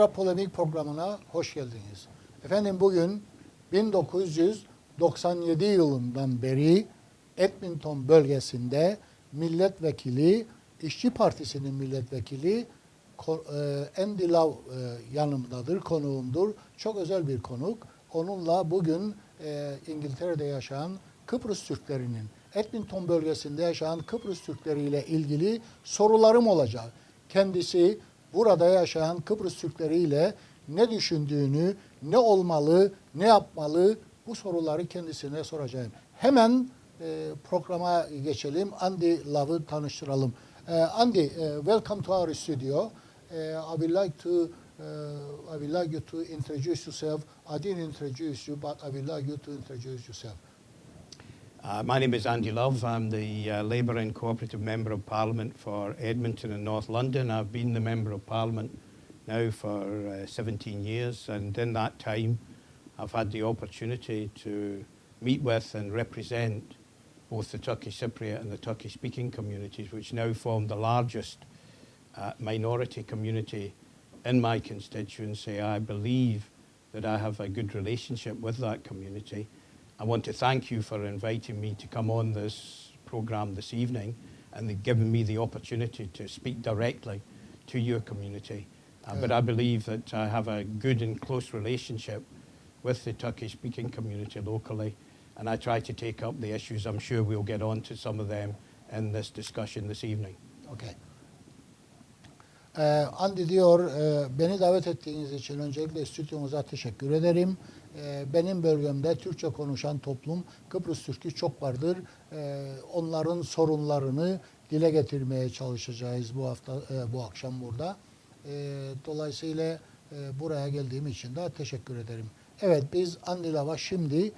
Londra Polemik programına hoş geldiniz. Efendim bugün 1997 yılından beri Edmonton bölgesinde milletvekili, İşçi Partisi'nin milletvekili Andy Love yanımdadır, konuğumdur. Çok özel bir konuk. Onunla bugün İngiltere'de yaşayan Kıbrıs Türklerinin, Edmonton bölgesinde yaşayan Kıbrıs Türkleri ile ilgili sorularım olacak. Kendisi burada yaşayan Kıbrıs Türkleri ile ne düşündüğünü, ne olmalı, ne yapmalı bu soruları kendisine soracağım. Hemen programa geçelim. Andy Love'ı tanıştıralım. Andy, welcome to our studio. I would like you to introduce yourself. I didn't introduce you, but I would like you to introduce yourself. My name is Andy Love. I'm the Labour and Cooperative Member of Parliament for Edmonton and North London. I've been the Member of Parliament now for 17 years, and in that time I've had the opportunity to meet with and represent both the Turkish Cypriot and the Turkish speaking communities, which now form the largest minority community in my constituency. I believe that I have a good relationship with that community. I want to thank you for inviting me to come on this programme this evening and giving me the opportunity to speak directly to your community. But I believe that I have a good and close relationship with the Turkish-speaking community locally, and I try to take up the issues. I'm sure we'll get on to some of them in this discussion this evening. Okay. Andy diyor, beni davet ettiğiniz için öncelikle stüdyomuza teşekkür ederim. Benim bölgemde Türkçe konuşan toplum, Kıbrıs Türk'ü çok vardır. Onların sorunlarını dile getirmeye çalışacağız bu akşam burada. Dolayısıyla buraya geldiğim için de teşekkür ederim. Evet, biz Andy Love'a şimdi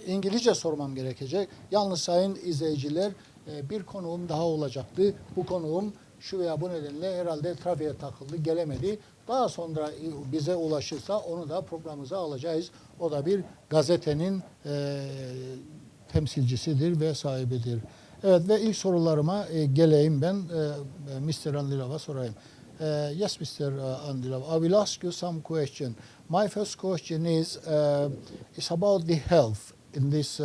İngilizce sormam gerekecek. Yalnız sayın izleyiciler, bir konuğum daha olacaktı. Bu konuğum şu veya bu nedenle herhalde trafiğe takıldı, gelemedi. Daha sonra bize ulaşırsa onu da programımıza alacağız. O da bir gazetenin temsilcisidir ve sahibidir. Evet, ve ilk sorularıma geleyim ben. Mr. Andy Love'a sorayım. Yes, Mr. Andy Love, I will ask you some question. My first question is about the health in this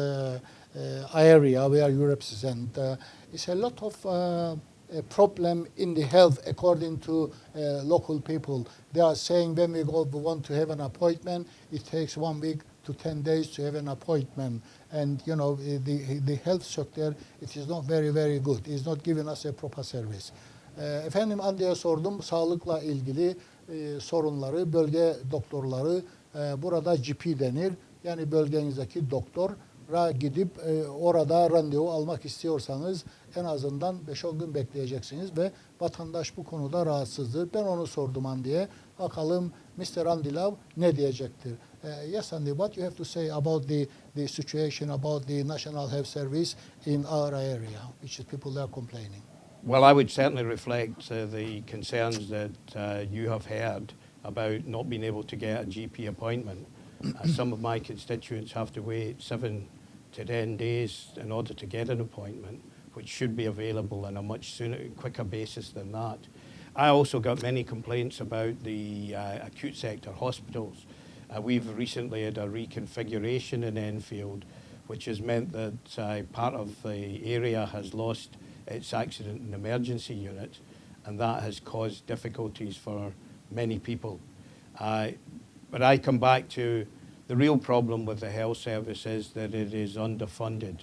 area where you represent. It's a lot of problem in the health according to local people. They are saying when we want to have an appointment, it takes 1 week to 10 days to have an appointment. And you know, the health sector, it is not very good. It's not giving us a proper service. Efendim Andy'ye sordum sağlıkla ilgili sorunları, bölge doktorları, burada GP denir. Yani bölgenizdeki doktora gidip orada randevu almak istiyorsanız en azından 5-10 gün bekleyeceksiniz ve vatandaş bu konuda rahatsızdır. Ben onu sordum Andy'ye. Bakalım Mr. Andy Love ne diyecektir? Yes Andy, what you have to say about the situation about the National Health Service in our area, which is people are complaining? Well, I would certainly reflect the concerns that you have heard about not being able to get a GP appointment. Some of my constituents have to wait 7 to 10 days in order to get an appointment, which should be available on a much quicker basis than that. I also got many complaints about the acute sector hospitals. We've recently had a reconfiguration in Enfield, which has meant that part of the area has lost its accident and emergency unit, and that has caused difficulties for many people. But I come back to the real problem with the health service is that it is underfunded.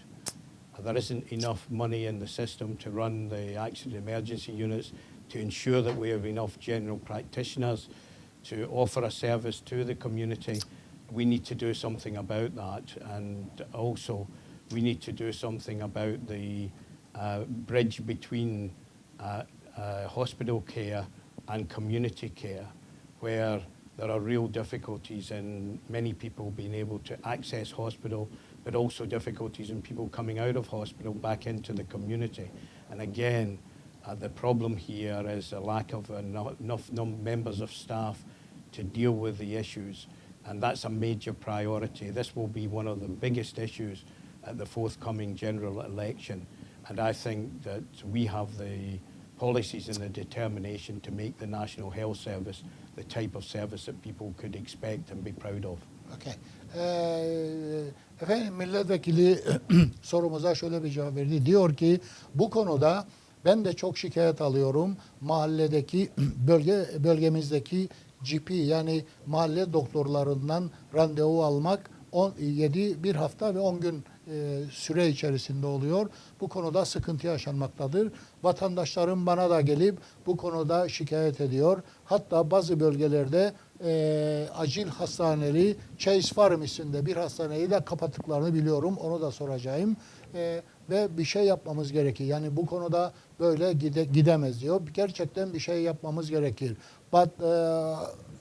There isn't enough money in the system to run the accident emergency units, to ensure that we have enough general practitioners to offer a service to the community. We need to do something about that, and also we need to do something about the bridge between hospital care and community care, where there are real difficulties in many people being able to access hospital, but also difficulties in people coming out of hospital back into the community. And again, the problem here is a lack of enough members of staff to deal with the issues, and that's a major priority. This will be one of the biggest issues at the forthcoming general election, and I think that we have the policies and the determination to make the National Health Service the type of service that people could expect and be proud of. Okay. Efendim milletvekili sorumuza şöyle bir cevap verdi. Diyor ki bu konuda ben de çok şikayet alıyorum. Mahalledeki bölgemizdeki GP yani mahalle doktorlarından randevu almak bir hafta ve 10 gün süre içerisinde oluyor. Bu konuda sıkıntı yaşanmaktadır. Vatandaşlarım bana da gelip bu konuda şikayet ediyor. Hatta bazı bölgelerde acil hastaneleri Chase Pharmacy'sinde bir hastaneyi de kapattıklarını biliyorum. Onu da soracağım. Ve bir şey yapmamız gerekir. Yani bu konuda böyle gidemez diyor. Gerçekten bir şey yapmamız gerekir. But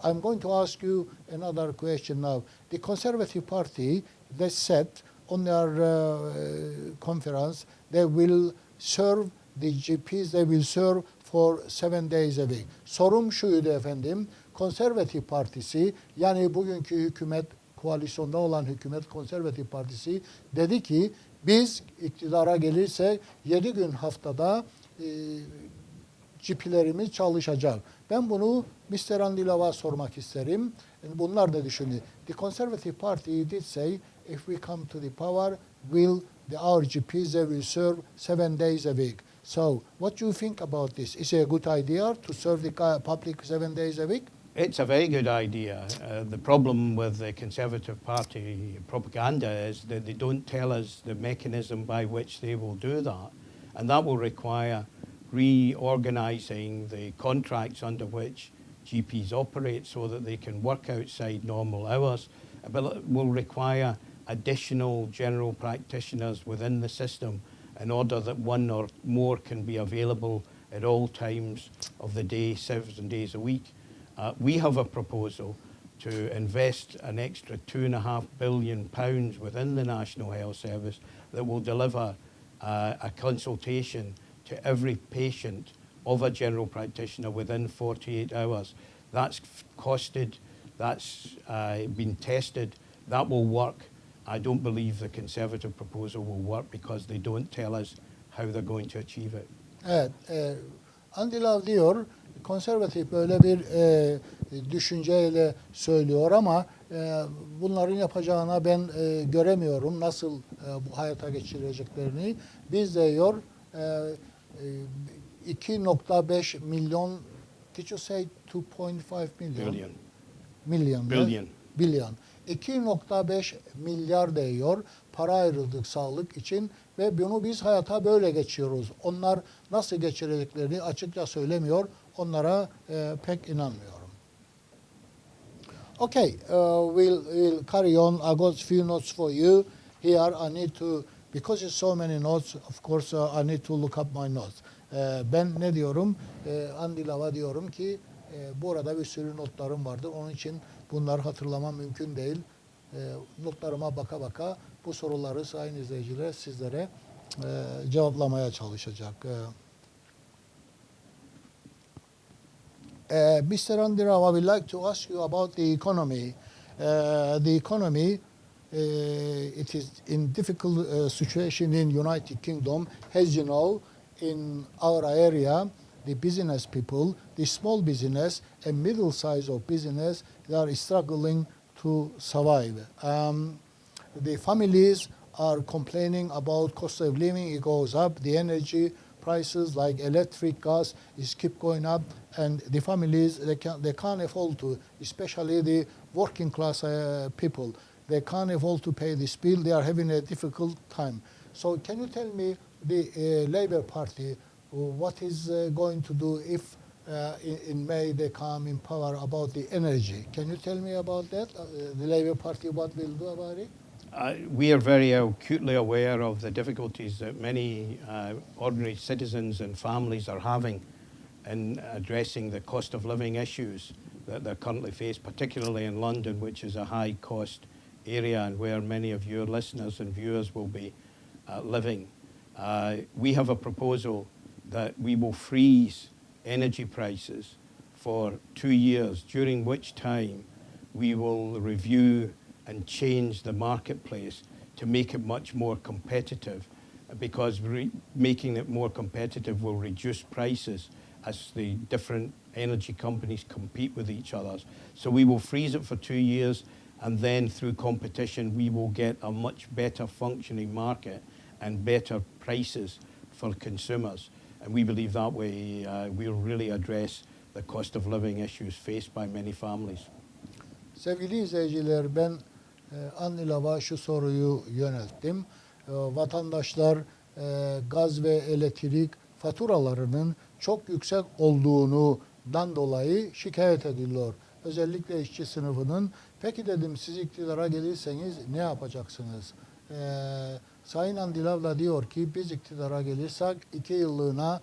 I'm going to ask you another question now. The Conservative Party, they said on their conference, they will serve the GPs, they will serve for 7 days a week. Sorum şuydu efendim, Konservatif Partisi yani bugünkü hükümet, koalisyonda olan hükümet Konservatif Partisi dedi ki biz iktidara gelirse 7 gün haftada GP'lerimiz çalışacak. Ben bunu Mr. Andilav'a sormak isterim. Bunlar da düşünüyor. The Conservative Party did say if we come to the power, our GPs they will serve 7 days a week. So, what do you think about this? Is it a good idea to serve the public 7 days a week? It's a very good idea. The problem with the Conservative Party propaganda is that they don't tell us the mechanism by which they will do that. And that will require reorganising the contracts under which GPs operate so that they can work outside normal hours. But it will require additional general practitioners within the system in order that one or more can be available at all times of the day, 7 days a week. We have a proposal to invest an extra £2.5 billion within the National Health Service that will deliver a consultation to every patient of a general practitioner within 48 hours. That's costed, that's been tested, that will work. I don't believe the Conservative proposal will work because they don't tell us how they're going to achieve it. Evet, Andilav diyor, konservatif böyle bir düşünceyle söylüyor ama bunların yapacağına ben göremiyorum nasıl bu hayata geçireceklerini. Biz de diyor 2.5 milyon, did you say 2.5 milyon? Billion. 2.5 milyar değiyor. Para ayrıldık sağlık için ve bunu biz hayata böyle geçiyoruz. Onlar nasıl geçireceklerini açıkça söylemiyor. Onlara pek inanmıyorum. Okay, we'll carry on. I got few notes for you. Here I need to, because it's so many notes, of course I need to look up my notes. Ben ne diyorum? Andilav'a diyorum ki bu arada bir sürü notlarım vardır. Onun için bunları hatırlamam mümkün değil. Notlarıma baka baka bu soruları sayın izleyiciler sizlere cevaplamaya çalışacak. Mr. Andilav, I would like to ask you about the economy. The economy, it is in difficult situation in United Kingdom. As you know, in our area, the business people, the small business and middle size of business, they are struggling to survive. The families are complaining about cost of living. It goes up. The energy prices like electric, gas is keep going up, and the families they can't afford to, especially the working class people. They can't afford to pay this bill. They are having a difficult time. So can you tell me the Labour Party what is going to do if in May they come in power about the energy? Can you tell me about that? The Labour Party, what will do about it? We are very acutely aware of the difficulties that many ordinary citizens and families are having in addressing the cost of living issues that they're currently faced, particularly in London, which is a high cost area and where many of your listeners and viewers will be living. We have a proposal that we will freeze energy prices for 2 years, during which time we will review and change the marketplace to make it much more competitive. because making it more competitive will reduce prices as the different energy companies compete with each other. So we will freeze it for 2 years, and then through competition we will get a much better functioning market and better prices for consumers. And we believe that way we'll really address the cost of living issues faced by many families. Sevgili izleyiciler, ben Anilava şu soruyu yönelttim. Vatandaşlar gaz ve elektrik faturalarının çok yüksek olduğundan dolayı şikayet ediliyor. Özellikle işçi sınıfının. Peki dedim, siz iktidara gelirseniz ne yapacaksınız? Sayın Andilav da diyor ki biz iktidara gelirsek 2 yıllığına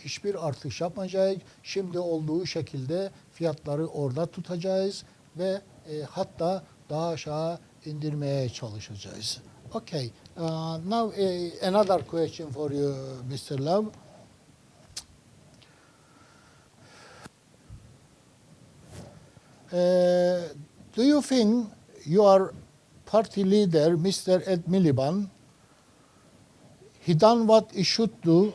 hiçbir artış yapmayacağız. Şimdi olduğu şekilde fiyatları orada tutacağız ve hatta daha aşağı indirmeye çalışacağız. Okay. Now another question for you, Mr. Love. Do you think your party leader, Mr. Ed Miliband, he done what he should do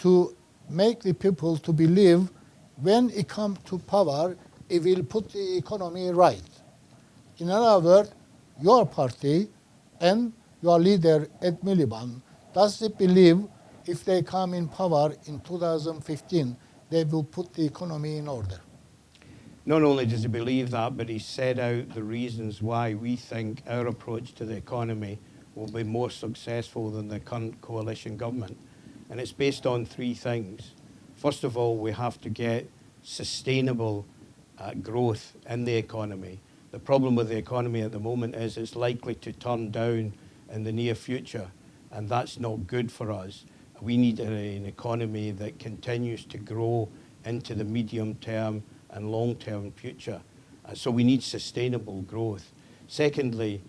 to make the people to believe when he come to power, he will put the economy right? In other words, your party and your leader, Ed Miliband, does he believe if they come in power in 2015, they will put the economy in order? Not only does he believe that, but he set out the reasons why we think our approach to the economy will be more successful than the current coalition government. And it's based on 3 things. First of all, we have to get sustainable growth in the economy. The problem with the economy at the moment is it's likely to turn down in the near future, and that's not good for us. We need an economy that continues to grow into the medium term and long-term future. So we need sustainable growth. Secondly,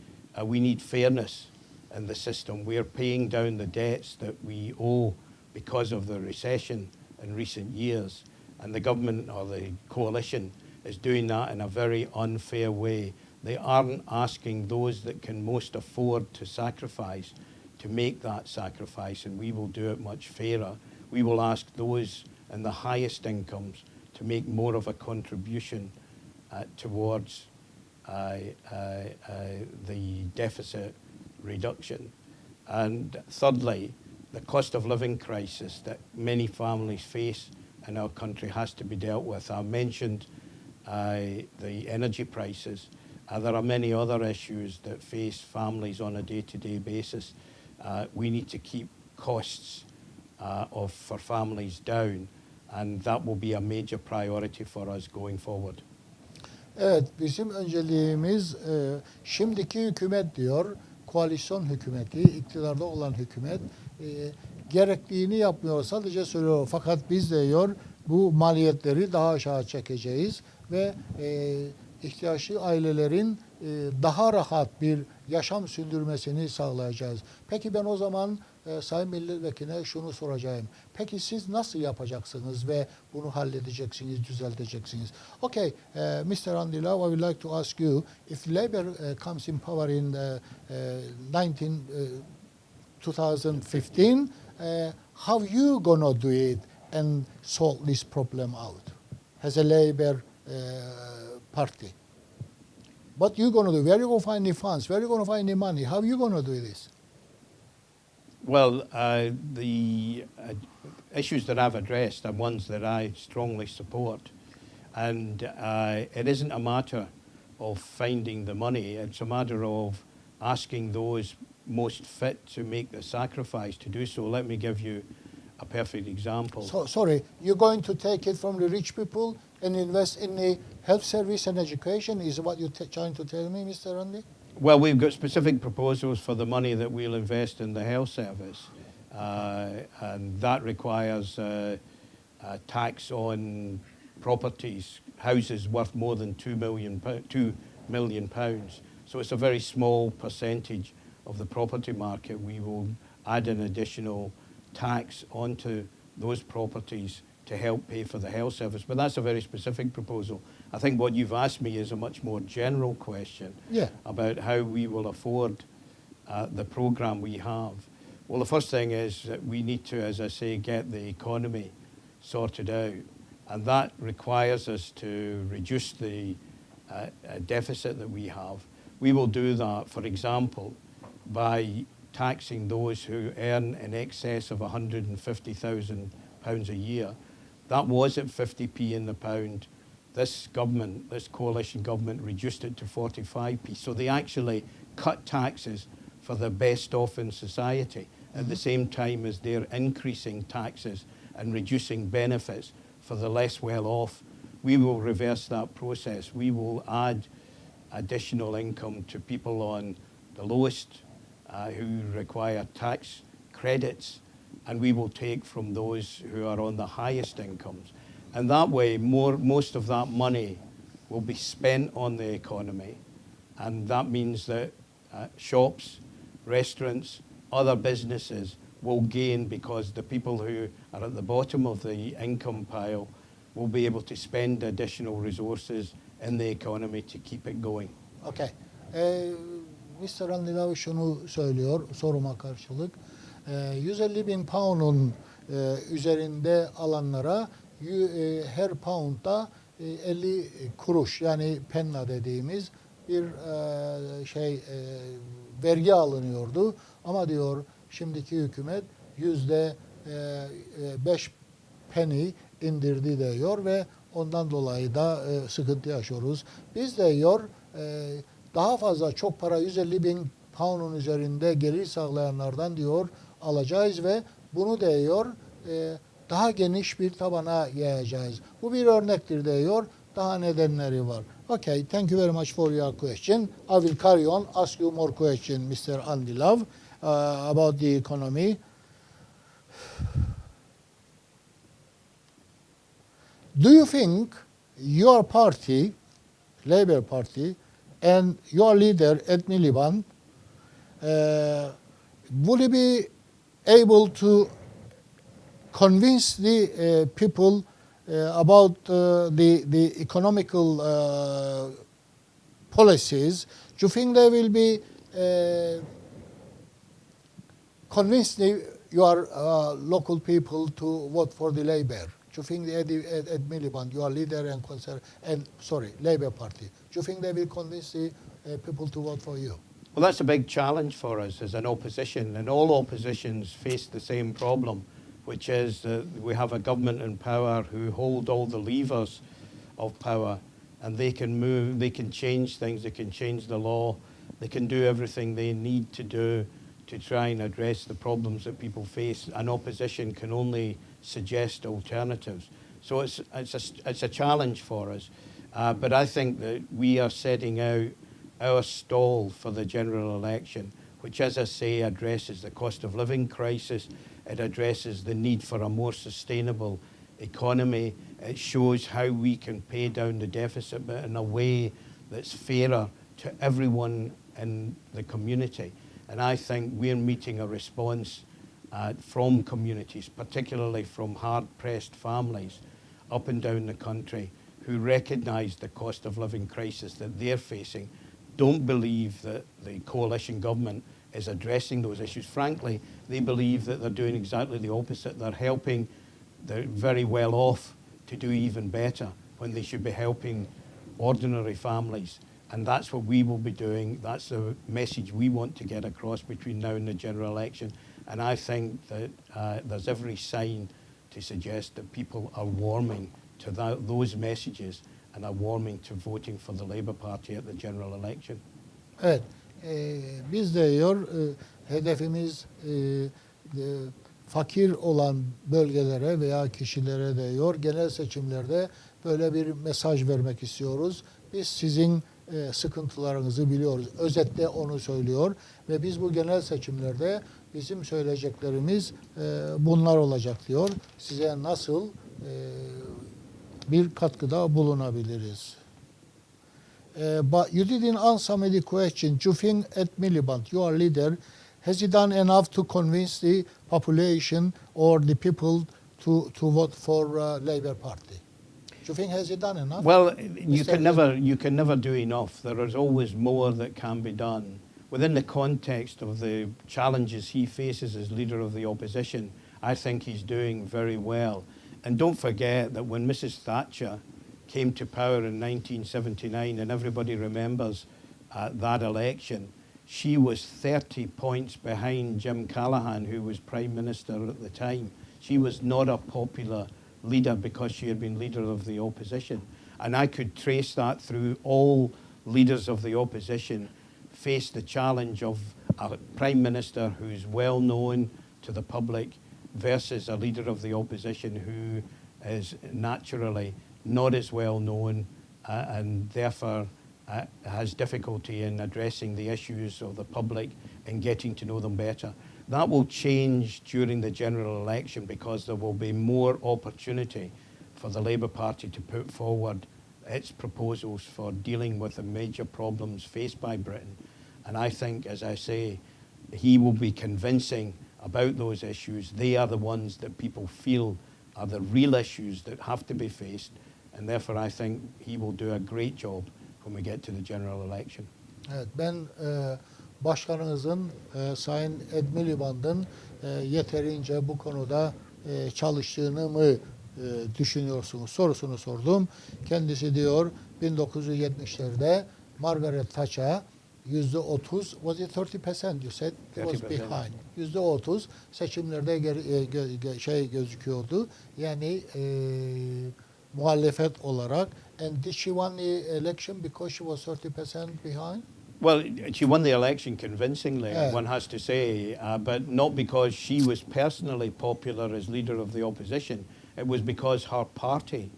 we need fairness in the system. We're paying down the debts that we owe because of the recession in recent years, and the government or the coalition is doing that in a very unfair way. They aren't asking those that can most afford to sacrifice to make that sacrifice, and we will do it much fairer. We will ask those in the highest incomes to make more of a contribution towards the deficit reduction. And thirdly, the cost of living crisis that many families face in our country has to be dealt with. I mentioned the energy prices. There are many other issues that face families on a day-to-day basis. We need to keep costs for families down, and that will be a major priority for us going forward. Evet, bizim önceliğimiz şimdiki hükümet diyor, koalisyon hükümeti, iktidarda olan hükümet gerektiğini yapmıyor, sadece söylüyor. Fakat biz de diyor bu maliyetleri daha aşağı çekeceğiz ve ihtiyaçlı ailelerin daha rahat bir yaşam sürdürmesini sağlayacağız. Peki ben o zaman Sayın Milletvekiline şunu soracağım. Peki siz nasıl yapacaksınız ve bunu halledeceksiniz, düzelteceksiniz? Okay, Mr. Andilav, I would like to ask you, if Labour comes in power in 2015, how you gonna do it and solve this problem out as a Labour party? What you gonna do? Where you gonna find the funds? Where you gonna find the money? How you gonna do this? Well, the issues that I've addressed are ones that I strongly support. And it isn't a matter of finding the money. It's a matter of asking those most fit to make the sacrifice to do so. Let me give you a perfect example. So, sorry, you're going to take it from the rich people and invest in the health service and education? Is what you're trying to tell me, Mr. Andy? Well, we've got specific proposals for the money that we'll invest in the health service. And that requires a tax on properties, houses worth more than £2 million. So it's a very small percentage of the property market. We will add an additional tax onto those properties to help pay for the health service. But that's a very specific proposal. I think what you've asked me is a much more general question about how we will afford the programme we have. Well, the first thing is that we need to, as I say, get the economy sorted out. And that requires us to reduce the deficit that we have. We will do that, for example, by taxing those who earn in excess of £150,000 a year. That was at 50p in the pound. This government, this coalition government, reduced it to 45p. So they actually cut taxes for the best off in society at the same time as they're increasing taxes and reducing benefits for the less well off. We will reverse that process. We will add additional income to people on the lowest who require tax credits, and we will take from those who are on the highest incomes. And that way, most of that money will be spent on the economy. And that means that shops, restaurants, other businesses will gain because the people who are at the bottom of the income pile will be able to spend additional resources in the economy to keep it going. Okay. Mr. Andilav şunu söylüyor soruma karşılık. 150 bin pound'un üzerinde alanlara her pound'da 50 kuruş yani penna dediğimiz bir vergi alınıyordu. Ama diyor şimdiki hükümet %5 penny indirdi diyor ve ondan dolayı da sıkıntı yaşıyoruz. Biz de diyor daha fazla çok para 150 bin pound'un üzerinde gelir sağlayanlardan diyor alacağız ve bunu diyor daha geniş bir tabana yayacağız. Bu bir örnektir diyor. Daha nedenleri var. Okay, thank you very much for your question. I will carry on, ask you more question, Mr. Andilav, about the economy. Do you think your party, Labour Party, and your leader, Ed Miliband, will be able to convince the people about the economical policies? Do you think they will be convince your local people to vote for the Labour? Do you think Ed Miliband, your leader and Labour Party, do you think they will convince the people to vote for you? Well, that's a big challenge for us as an opposition, and all oppositions face the same problem, which is that we have a government in power who hold all the levers of power, and they can move, they can change things, they can change the law, they can do everything they need to do to try and address the problems that people face. An opposition can only suggest alternatives. So it's a challenge for us. But I think that we are setting out our stall for the general election, which, as I say, addresses the cost of living crisis. It addresses the need for a more sustainable economy. It shows how we can pay down the deficit, but in a way that's fairer to everyone in the community. And I think we're meeting a response from communities, particularly from hard-pressed families up and down the country who recognise the cost of living crisis that they're facing, don't believe that the coalition government is addressing those issues. Frankly, they believe that they're doing exactly the opposite. They're helping the very well off to do even better when they should be helping ordinary families. And that's what we will be doing. That's the message we want to get across between now and the general election. And I think that there's every sign to suggest that people are warming to those messages and are warming to voting for the Labour Party at the general election. Evet, biz de diyor hedefimiz fakir olan bölgelere veya kişilere de diyor genel seçimlerde böyle bir mesaj vermek istiyoruz. Biz sizin sıkıntılarınızı biliyoruz. Özetle onu söylüyor ve biz bu genel seçimlerde bizim söyleyeceklerimiz bunlar olacak diyor. Size nasıl bir katkıda bulunabiliriz? But you didn't answer me the question. Do you think Ed Miliband, your leader, has he done enough to convince the population or the people to vote for Labour Party? Do you think has he done enough? Well, you can never do enough. There is always more that can be done. within the context of the challenges he faces as leader of the opposition, I think he's doing very well. And don't forget that when Mrs. Thatcher came to power in 1979, and everybody remembers that election, she was 30 points behind Jim Callaghan, who was Prime Minister at the time. She was not a popular leader because she had been leader of the opposition. And I could trace that through all leaders of the opposition face the challenge of a Prime Minister who's well known to the public versus a leader of the opposition who is naturally not as well known and therefore has difficulty in addressing the issues of the public and getting to know them better. That will change during the general election because there will be more opportunity for the Labour Party to put forward its proposals for dealing with the major problems faced by Britain. And I think, as I say, he will be convincing about those issues. They are the ones that people feel are the real issues that have to be faced. And therefore, I think he will do a great job when we get to the general election. Evet, ben başkanınızın Sayın Ed Miliband'ın yeterince bu konuda çalıştığını mı düşünüyorsunuz sorusunu sordum. Kendisi diyor 1970'lerde Margaret Thatcher %30, was it 30% you said? It was 30%. behind. %30 seçimlerde gözüküyordu. Yani muhalefet olarak. And did she won the election because she was 30% behind? Well, she won the election convincingly, Yeah. one has to say, but not because she was personally popular as leader of the opposition. It was because her party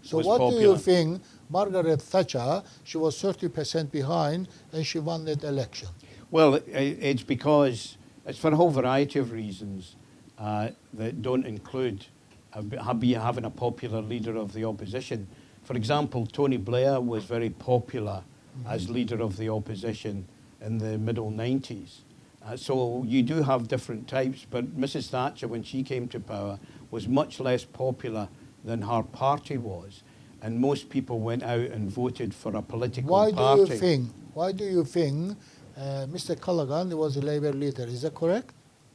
So was what popular. do you think, Margaret Thatcher, she was 30% behind and she won that election? Well, it's because, it's for a whole variety of reasons that don't include having a popular leader of the opposition. For example, Tony Blair was very popular as leader of the opposition in the middle 90s. So you do have different types, but Mrs. Thatcher, when she came to power, was much less popular than her party was. And most people went out and voted for a political Why party. Why do you think Mr. Callaghan was a Labour leader? Is that correct?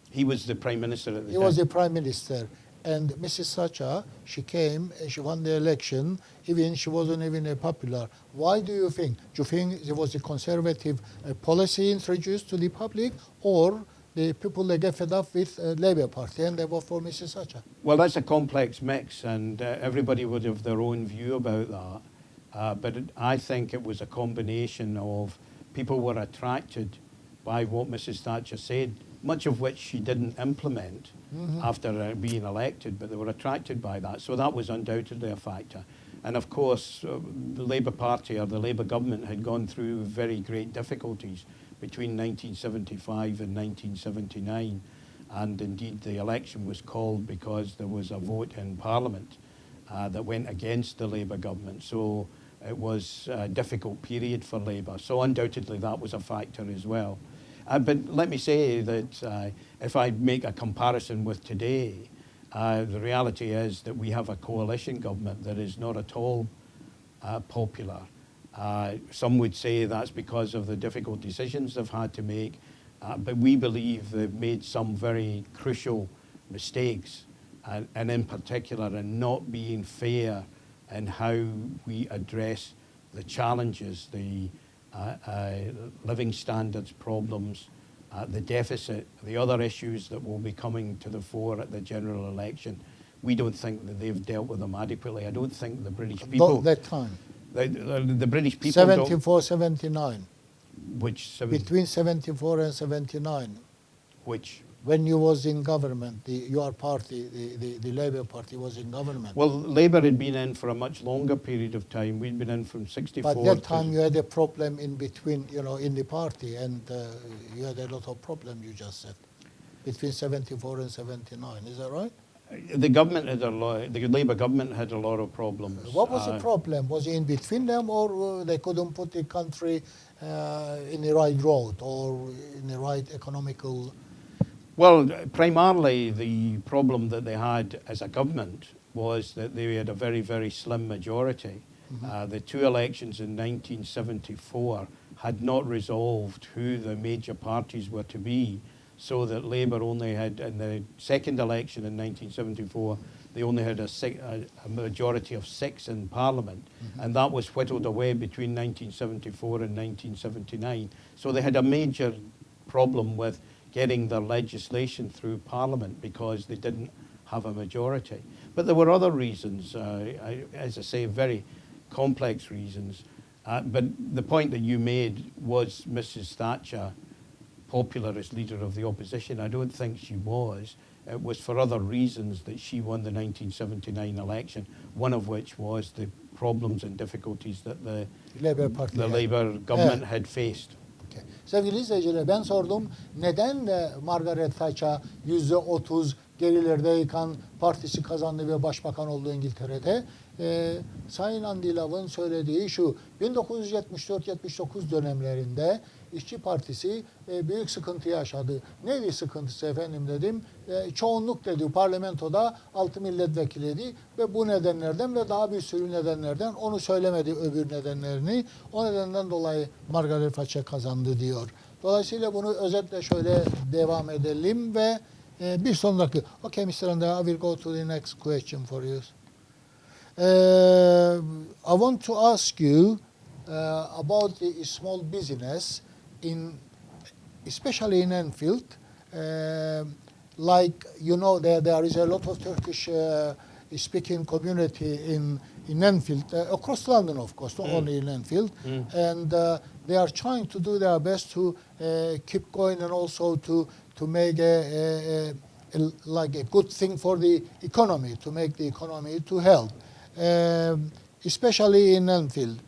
He was the Prime Minister at the He time. was the Prime Minister. And Mrs. Thatcher, she came and she won the election, even she wasn't even a popular. Why do you think? Do you think it was a conservative policy introduced to the public, or the people they get fed up with Labour Party and they vote for Mrs. Thatcher? Well, that's a complex mix, and everybody would have their own view about that. But I think it was a combination of people were attracted by what Mrs. Thatcher said, much of which she didn't implement after being elected, but they were attracted by that. So that was undoubtedly a factor. And of course, the Labour Party or the Labour government had gone through very great difficulties between 1975 and 1979. And indeed, the election was called because there was a vote in Parliament that went against the Labour government. So it was a difficult period for Labour. So undoubtedly, that was a factor as well. But let me say that if I make a comparison with today, the reality is that we have a coalition government that is not at all popular. Some would say that's because of the difficult decisions they've had to make, but we believe they've made some very crucial mistakes, and in particular in not being fair in how we address the challenges, the living standards problems, the deficit, the other issues that will be coming to the fore at the general election. We don't think that they've dealt with them adequately. I don't think the British people... That time. The British people 74, 79. Which... Between 74 and 79. Which... When you was in government, your party, the Labour Party was in government. Well, Labour had been in for a much longer period of time. We'd been in from 64 But that time you had a problem in between, in the party, and you had a lot of problems, you just said, between 74 and 79. Is that right? The government had the Labour government had a lot of problems. What was the problem? Was it in between them, or they couldn't put the country in the right road or in the right economical... Well, primarily the problem that they had as a government was that they had a very, very slim majority. The two elections in 1974 had not resolved who the major parties were to be, so that Labour only had, in the second election in 1974, they only had a majority of 6 in Parliament, and that was whittled away between 1974 and 1979. So they had a major problem with getting their legislation through Parliament because they didn't have a majority. But there were other reasons, as I say, very complex reasons. But the point that you made, was Mrs. Thatcher popular as leader of the opposition? I don't think she was. It was for other reasons that she won the 1979 election, one of which was the problems and difficulties that the Labour government had faced. Okay. Sevgili izleyiciler, ben sordum neden Margaret Thatcher %30 gerilerdeyken partisi kazandı ve başbakan oldu İngiltere'de. Sayın Andy Love'ın söylediği şu: 1974-79 dönemlerinde İşçi Partisi büyük sıkıntı yaşadı. Neydi sıkıntısı efendim dedim. Çoğunluk dedi parlamentoda 6 milletvekiliydi ve bu nedenlerden ve daha bir sürü nedenlerden, onu söylemedi öbür nedenlerini. O nedenden dolayı Margaret Thatcher kazandı diyor. Dolayısıyla bunu özetle şöyle devam edelim ve bir sonraki. Okay Mr. Andrea, I will go to the next question for you. I want to ask you about the small business especially in Enfield. Like you know, there is a lot of Turkish speaking community in Enfield, across London, of course, not only in Enfield, and they are trying to do their best to keep going and also to make like a good thing for the economy, to make the economy to help, especially in Enfield.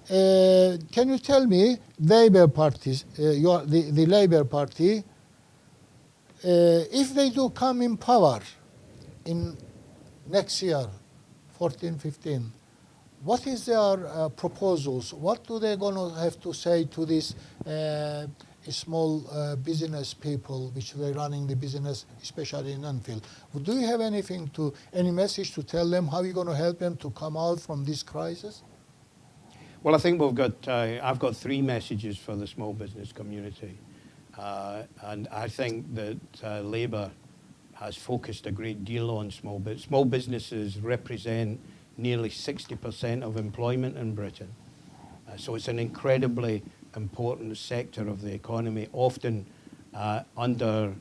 Can you tell me, Labour parties, the Labour Party, if they do come in power in next year, 14-15, what is their proposals? What do they going to have to say to these small business people which are running the business, especially in Enfield? Do you have any message to tell them? How are you going to help them to come out from this crisis? Well, I think I've got 3 messages for the small business community. And I think that Labour has focused a great deal on small business. Small businesses represent nearly 60% of employment in Britain. So it's an incredibly important sector of the economy, often undervalued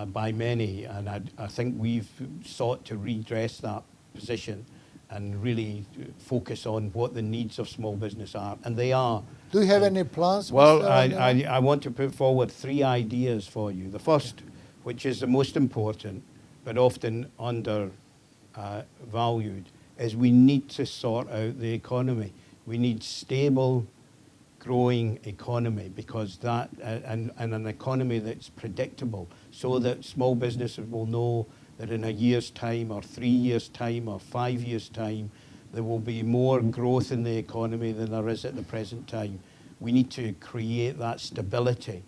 by many. And I think we've sought to redress that position and really focus on what the needs of small business are. And they are. Do you have any plans? Well, I want to put forward 3 ideas for you. The first, which is the most important, but often undervalued, is we need to sort out the economy. We need stable, growing economy, because that, and an economy that's predictable, so that small businesses will know that in a year's time or 3 years' time or 5 years' time, there will be more growth in the economy than there is at the present time. We need to create that stability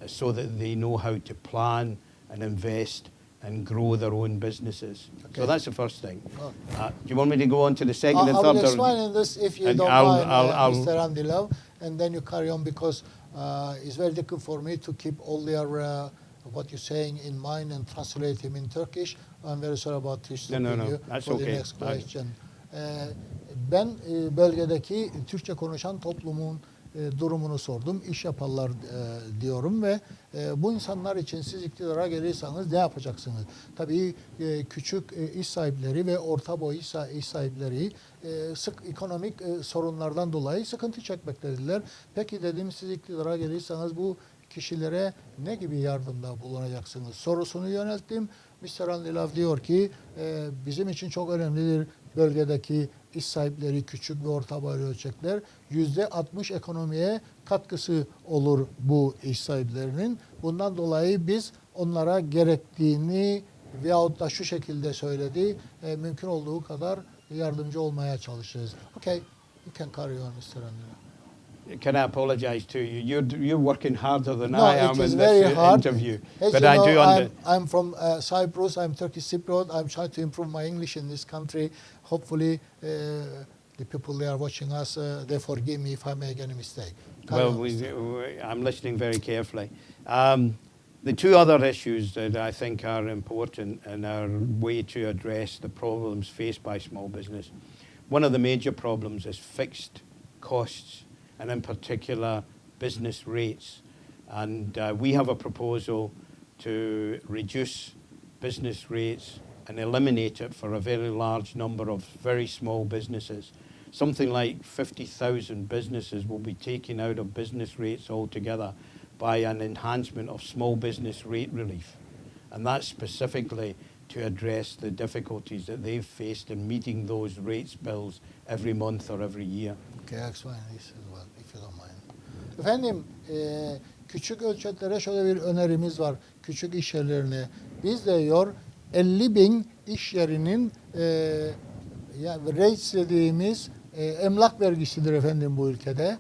so that they know how to plan and invest and grow their own businesses. Okay. So that's the first thing. Oh. Do you want me to go on to the second and third? I will explain this if you don't mind, Mr. Andy Love, and then you carry on, because it's very difficult for me to keep all their what you're saying in mind and translate him in Turkish. I'm very sorry about this. No. That's for okay. The next question. Ben bölgedeki Türkçe konuşan toplumun durumunu sordum. İş yaparlar diyorum ve bu insanlar için siz iktidara gelirseniz ne yapacaksınız? Tabii küçük iş sahipleri ve orta boy iş sahipleri sık ekonomik sorunlardan dolayı sıkıntı çekmektedirler. Peki dedim, siz iktidara gelirseniz bu kişilere ne gibi yardımda bulunacaksınız sorusunu yönelttim. Mr. Andy Love diyor ki bizim için çok önemlidir bölgedeki iş sahipleri, küçük ve orta boylu ölçekler. %60 ekonomiye katkısı olur bu iş sahiplerinin. Bundan dolayı biz onlara gerektiğini veyahut da şu şekilde söyledi, mümkün olduğu kadar yardımcı olmaya çalışırız. Okay, you can carry on, Mr. Andy Love. Can I apologise to you? You're working harder than No, I am it is in very this hard. interview. As But you I know, do I'm from Cyprus. I'm Turkish Cypriot. I'm trying to improve my English in this country. Hopefully, the people they are watching us, they forgive me if I make any mistake. Well, I'm listening very carefully. The two other issues that I think are important in our way to address the problems faced by small business. One of the major problems is fixed costs, and in particular, business rates. And we have a proposal to reduce business rates and eliminate it for a very large number of very small businesses. Something like 50,000 businesses will be taken out of business rates altogether by an enhancement of small business rate relief. And that's specifically to address the difficulties that they've faced in meeting those rates bills every month or every year. Okay, explain this as well, if you don't mind. Efendim, küçük ölçeklere şöyle bir önerimiz var. Küçük iş yerlerine. Biz de diyor 50.000 iş yerinin yani rates dediğimiz emlak vergisidir efendim bu ülkede.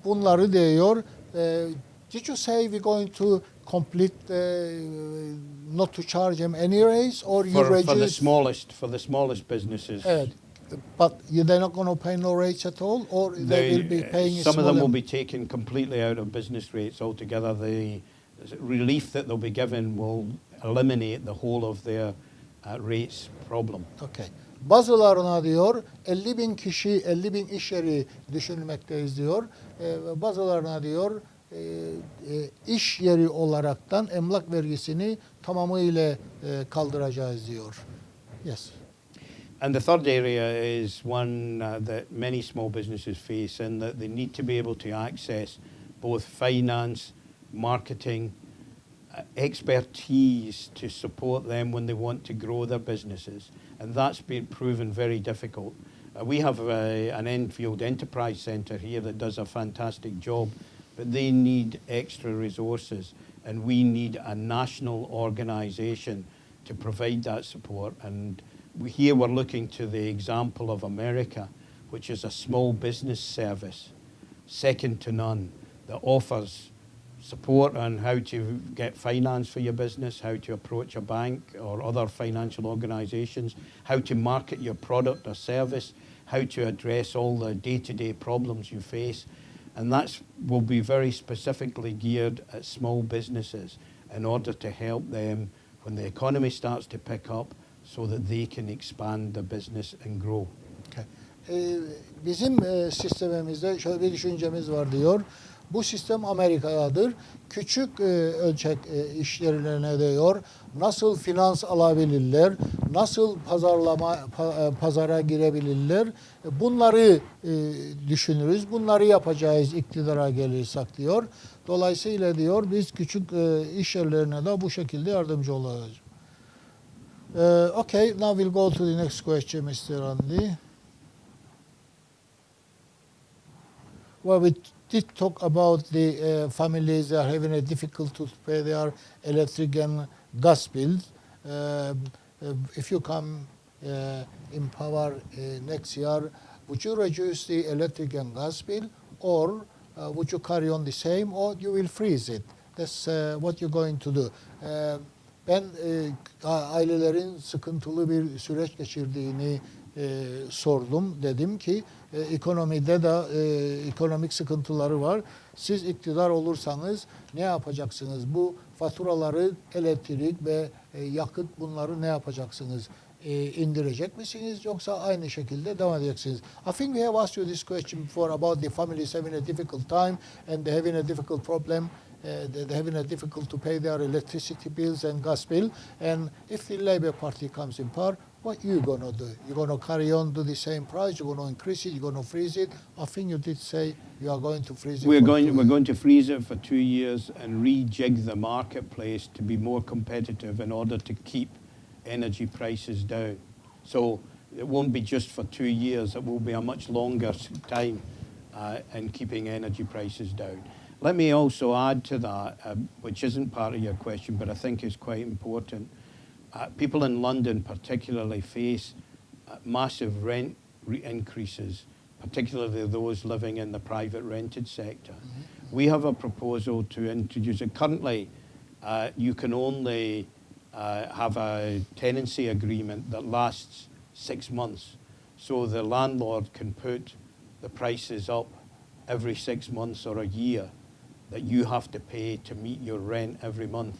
Bunları diyor did you say we're going to complete not to charge them any rates or you reduce for the smallest businesses? Evet. But they're not going to pay no rates at all, or they will be paying some of them will be taken completely out of business rates altogether. The relief that they'll be given will eliminate the whole of their rates problem. Okay. Bazılarına diyor 50.000 kişi, 50.000 iş yeri düşünmekteyiz diyor. Bazılarına diyor iş yeri olaraktan emlak vergisini tamamıyla kaldıracağız diyor. Yes. And the third area is one that many small businesses face, in that they need to be able to access both finance, marketing, expertise to support them when they want to grow their businesses. And that's been proven very difficult. We have an Enfield Enterprise Centre here that does a fantastic job, but they need extra resources, and we need a national organisation to provide that support. And here we're looking to the example of America, which is a small business service, second to none, that offers support on how to get finance for your business, how to approach a bank or other financial organisations, how to market your product or service, how to address all the day-to-day problems you face. And that will be very specifically geared at small businesses in order to help them when the economy starts to pick up, so that they can expand the business and grow. Okay. Bizim sistemimizde şöyle bir düşüncemiz var diyor. Bu sistem Amerika'dadır. Küçük ölçek işlerine diyor nasıl finans alabilirler, nasıl pazara girebilirler. Bunları düşünürüz. Bunları yapacağız iktidara gelirsek diyor. Dolayısıyla diyor biz küçük iş yerlerine de bu şekilde yardımcı olacağız. Okay, now we'll go to the next question, Mr. Andy. Well, we did talk about the families that are having a difficult to pay their electric and gas bills. If you come in power next year, would you reduce the electric and gas bill, or would you carry on the same, or you will freeze it? That's what you're going to do. Ben ailelerin sıkıntılı bir süreç geçirdiğini sordum. Dedim ki ekonomide de ekonomik sıkıntıları var. Siz iktidar olursanız ne yapacaksınız? Bu faturaları, elektrik ve yakıt, bunları ne yapacaksınız? İndirecek misiniz, yoksa aynı şekilde devam edeceksiniz? I think we have asked you this question before about the families having a difficult time and they're having a difficult problem. They're having a difficult to pay their electricity bills and gas bill. And if the Labour Party comes in power, what you gonna do? You're gonna carry on to the same price? You're gonna increase it? You're gonna freeze it? I think you did say you are going to freeze it. We're going to freeze it for 2 years and rejig the marketplace to be more competitive in order to keep energy prices down. So it won't be just for 2 years. It will be a much longer time in keeping energy prices down. Let me also add to that, which isn't part of your question, but I think is quite important. People in London particularly face massive rent increases, particularly those living in the private rented sector. Mm-hmm. We have a proposal to introduce it. Currently, you can only have a tenancy agreement that lasts 6 months. so the landlord can put the prices up every 6 months or a year that you have to pay to meet your rent every month.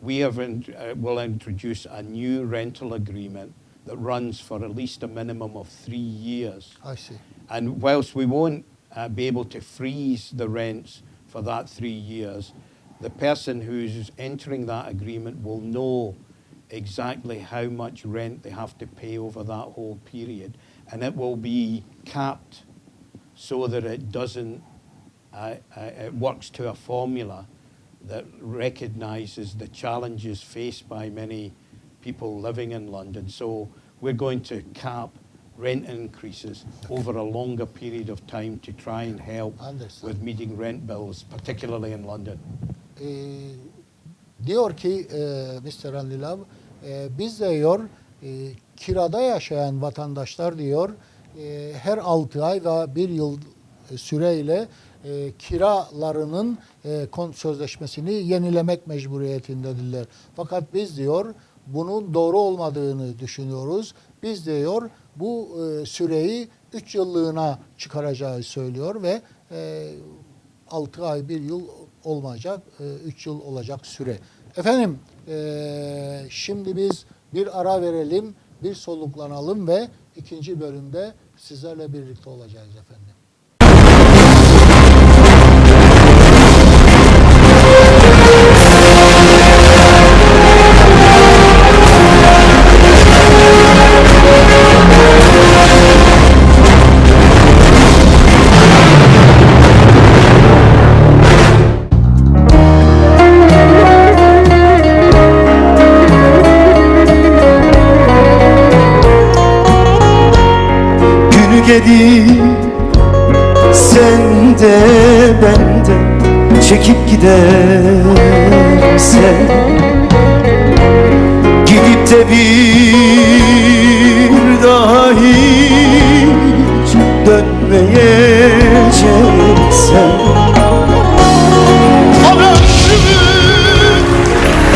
We will introduce a new rental agreement that runs for at least a minimum of 3 years. I see. And whilst we won't be able to freeze the rents for that 3 years, the person who's entering that agreement will know exactly how much rent they have to pay over that whole period. And it will be capped so that it doesn't, it works to a formula that recognises the challenges faced by many people living in London. So we're going to cap rent increases over a longer period of time to try and help with meeting rent bills, particularly in London. Diyor ki Mr. Anlilav, biz de diyor kirada yaşayan vatandaşlar diyor her 6 ay ve 1 yıl süreyle kiralarının sözleşmesini yenilemek mecburiyetindedirler. Fakat biz diyor bunun doğru olmadığını düşünüyoruz. Biz diyor bu süreyi 3 yıllığına çıkaracağı söylüyor ve 6 ay 1 yıl olmayacak, 3 yıl olacak süre. Efendim şimdi biz bir ara verelim, bir soluklanalım ve ikinci bölümde sizlerle birlikte olacağız efendim. Gelip sen de ben de çekip gidersen, gidip de bir daha hiç dönmeyeceksen, o ömrümün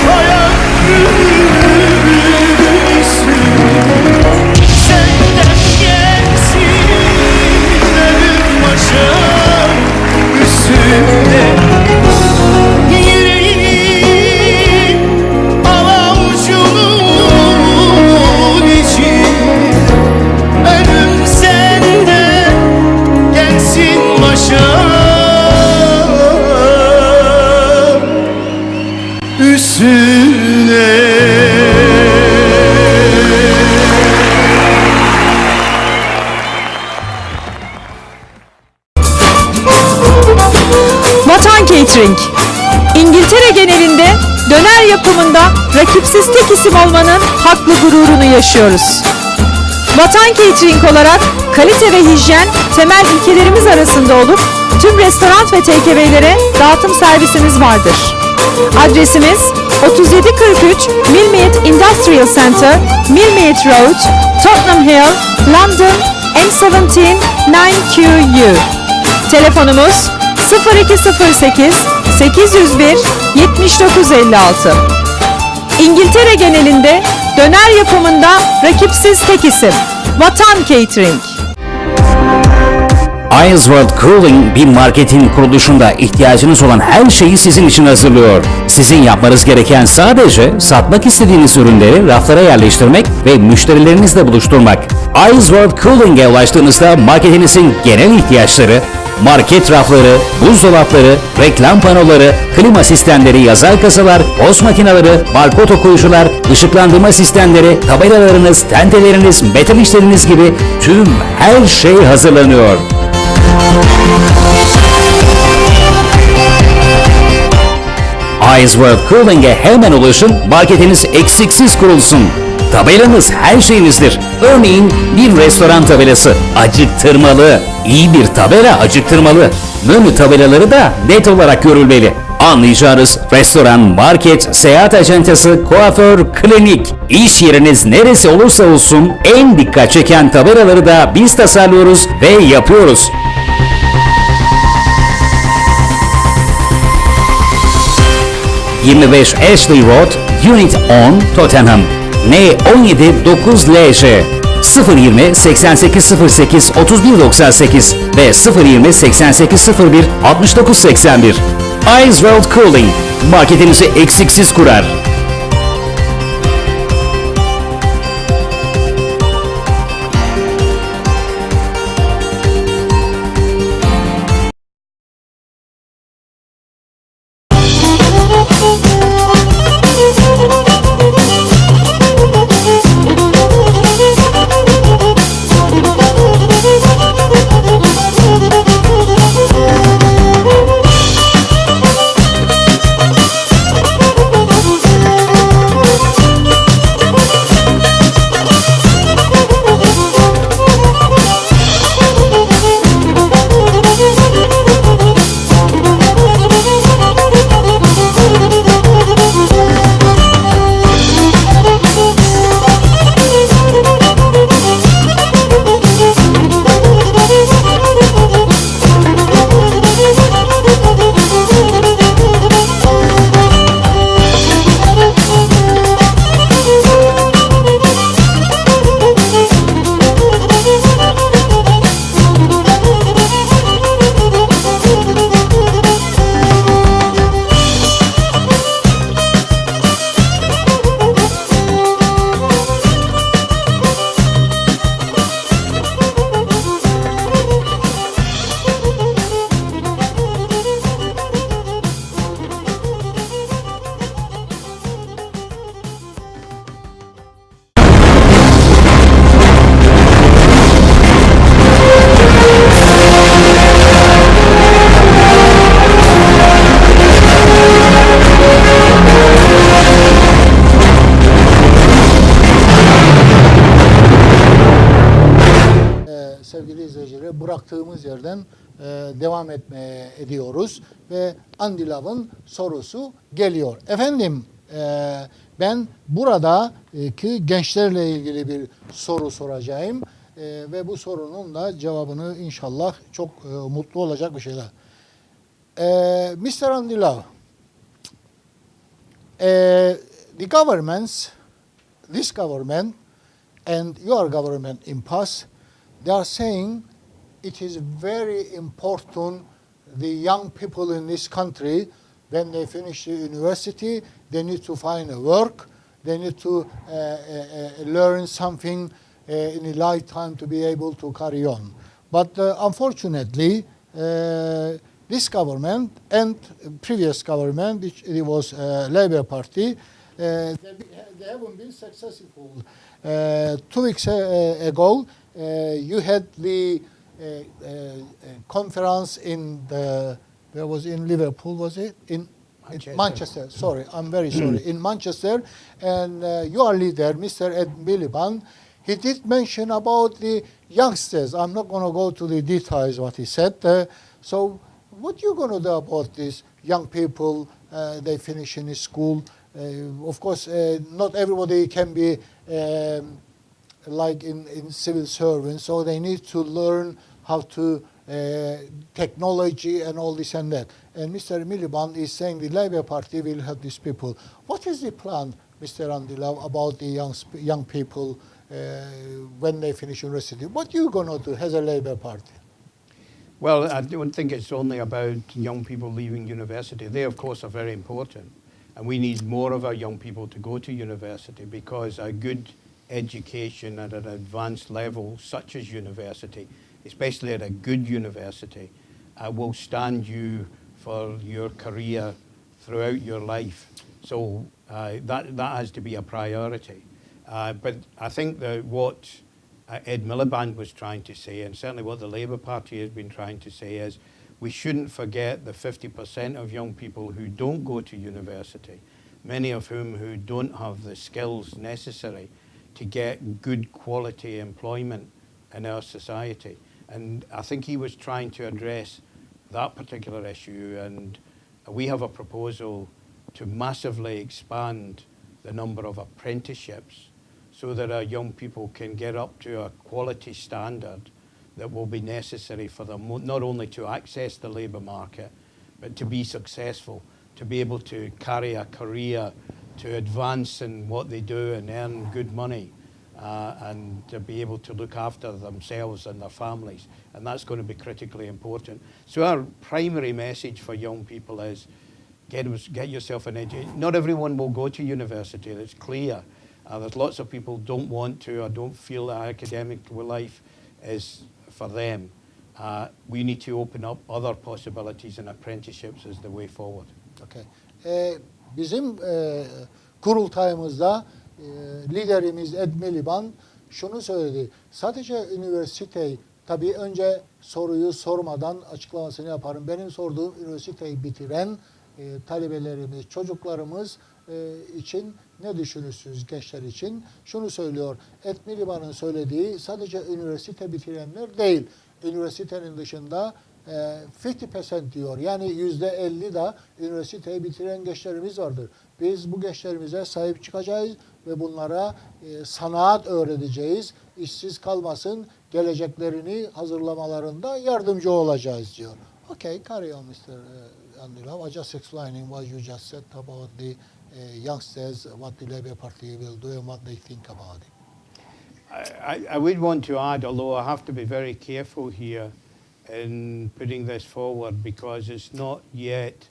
hayalüsü senden gelsin benim başım üstünde. Yüreğim avucumun içi, ölüm senden gelsin başım üstüne. Vatan Catering. İngiltere genelinde döner yapımında rakipsiz tek isim olmanın haklı gururunu yaşıyoruz. Vatan Catering olarak kalite ve hijyen temel ilkelerimiz arasında olup tüm restoran ve takeaway'lere dağıtım servisimiz vardır. Adresimiz 3743 Millmead Industrial Center, Millmead Road, Tottenham Hill, London, N17 9QU. Telefonumuz 0208 801 7956. İngiltere genelinde döner yapımında rakipsiz tek isim Vatan Catering. World Cooling bir marketin kuruluşunda ihtiyacınız olan her şeyi sizin için hazırlıyor. Sizin yapmanız gereken sadece satmak istediğiniz ürünleri raflara yerleştirmek ve müşterilerinizle buluşturmak. World Cooling'e ulaştığınızda marketinizin genel ihtiyaçları, market rafları, buzdolapları, reklam panoları, klima sistemleri, yazar kasalar, post makineleri, barkod okuyucular, ışıklandırma sistemleri, tabelalarınız, tenteleriniz, metal işleriniz gibi tüm her şey hazırlanıyor. World Cooling'e hemen ulaşın, marketiniz eksiksiz kurulsun. Tabelanız her şeyinizdir. Örneğin bir restoran tabelası acıktırmalı. İyi bir tabela acıktırmalı. Menü tabelaları da net olarak görülmeli. Anlayacağınız restoran, market, seyahat acentası, kuaför, klinik, iş yeriniz neresi olursa olsun en dikkat çeken tabelaları da biz tasarlıyoruz ve yapıyoruz. ...25 Ashley Road, Unit 10, Tottenham. N17 9LJ. 020 8808 3198 ve 020 8801 6981. Ice World Cooling, marketinizi eksiksiz kurar. Sevgili izleyiciler, bıraktığımız yerden devam ediyoruz ve Andilav'ın sorusu geliyor. Efendim, ben buradaki gençlerle ilgili bir soru soracağım ve bu sorunun da cevabını inşallah çok mutlu olacak bir şeyler. Mr. Andilav, the governments, this government and your government in past, they are saying it is very important the young people in this country, when they finish the university, they need to find a work, they need to learn something in a lifetime to be able to carry on. But unfortunately, this government and previous government, which it was Labour Party, they haven't been successful. 2 weeks ago, you had the conference in the, where was it, in Liverpool, was it? In Manchester. Sorry, I'm very sorry. In Manchester, and your leader, Mr. Ed Miliband, he did mention about the youngsters. I'm not going to go to the details what he said. So what you going to do about these young people? They finish in school. Of course, not everybody can be like in civil servants, so they need to learn how to technology and all this and that. And Mr. Miliband is saying the Labour Party will help these people. What is the plan, Mr. Andilav, about the young people when they finish university? What are you going to do as a Labour Party? Well, I don't think it's only about young people leaving university. They, of course, are very important. And we need more of our young people to go to university, because a good education at an advanced level, such as university, especially at a good university, will stand you for your career throughout your life. So that has to be a priority. But I think that what Ed Miliband was trying to say, and certainly what the Labour Party has been trying to say, is we shouldn't forget the 50% of young people who don't go to university, many of whom who don't have the skills necessary to get good quality employment in our society. And I think he was trying to address that particular issue, and we have a proposal to massively expand the number of apprenticeships so that our young people can get up to a quality standard that will be necessary for them not only to access the labour market, but to be successful, to be able to carry a career, to advance in what they do and earn good money. and to be able to look after themselves and their families. And that's going to be critically important. So our primary message for young people is get yourself an education. Not everyone will go to university, it's clear. There's lots of people don't want to or don't feel that academic life is for them. We need to open up other possibilities, and apprenticeships is the way forward. Okay. Bizim kurultayımızda liderimiz Ed Miliband şunu söyledi. Sadece üniversite, tabii önce soruyu sormadan açıklamasını yaparım. Benim sorduğum üniversiteyi bitiren talebelerimiz, çocuklarımız için ne düşünürsünüz gençler için? Şunu söylüyor. Ed Miliband'ın söylediği sadece üniversite bitirenler değil. Üniversitenin dışında 50% diyor. Yani %50 da üniversiteyi bitiren gençlerimiz vardır. Biz bu gençlerimize sahip çıkacağız ve bunlara sanat öğreteceğiz. İşsiz kalmasın, geleceklerini hazırlamalarında yardımcı olacağız diyor. Okay, carry on Mr. Andilov. I just explaining what you just said about the youngsters, what the Labour Party will do and what they think about it. I would want to add, although I have to be very careful here in putting this forward because it's not yet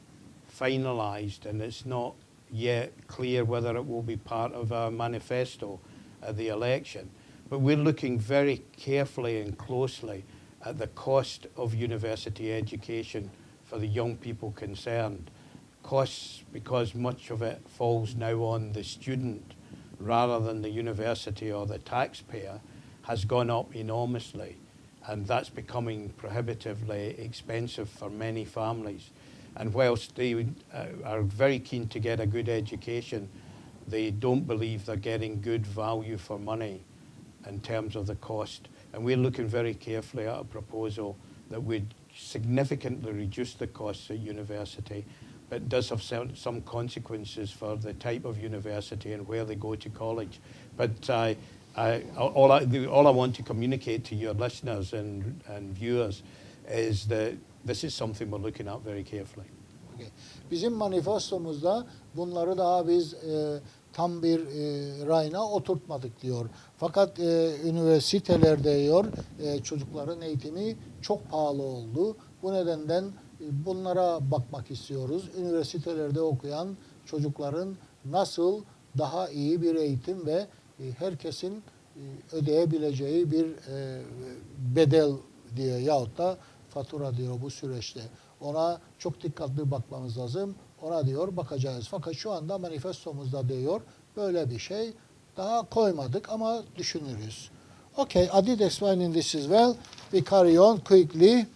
finalised and it's not yet clear whether it will be part of our manifesto at the election. But we're looking very carefully and closely at the cost of university education for the young people concerned. Costs because much of it falls now on the student rather than the university or the taxpayer has gone up enormously, and that's becoming prohibitively expensive for many families. And whilst they are very keen to get a good education, they don't believe they're getting good value for money in terms of the cost. And we're looking very carefully at a proposal that would significantly reduce the costs at university, but does have some consequences for the type of university and where they go to college. But all I want to communicate to your listeners and viewers is that this is something we're looking at very carefully. Okay. Bizim manifestomuzda bunları daha biz tam bir rayına oturtmadık diyor. Fakat üniversitelerde diyor çocukların eğitimi çok pahalı oldu. Bu nedenden bunlara bakmak istiyoruz. Üniversitelerde okuyan çocukların nasıl daha iyi bir eğitim ve herkesin ödeyebileceği bir bedel diye yahut da fatura diyor bu süreçte. Ona çok dikkatli bakmamız lazım. Ona diyor bakacağız. Fakat şu anda manifestomuzda diyor böyle bir şey daha koymadık ama düşünürüz. Okay, I did explain in this as well. We carry on quickly.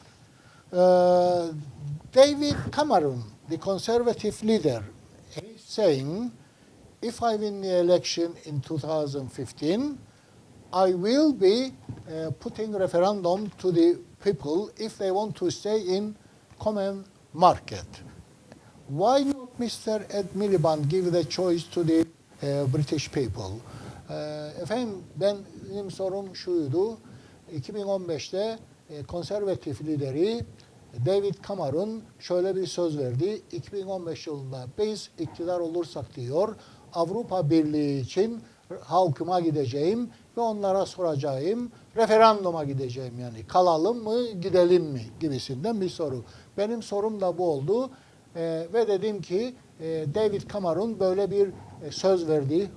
David Cameron, the Conservative leader, is saying, if I win the election in 2015, I will be putting referendum to the people if they want to stay in common market. Why not Mr. Ed Miliband give the choice to the British people? Efendim benim sorum şuydu. 2015'te konservatif lideri David Cameron şöyle bir söz verdi. 2015 yılında biz iktidar olursak diyor Avrupa Birliği için halkıma gideceğim ve onlara soracağım, referanduma gideceğim yani kalalım mı gidelim mi gibisinden bir soru. Benim sorum da bu oldu ve dedim ki David Cameron böyle bir söz verdi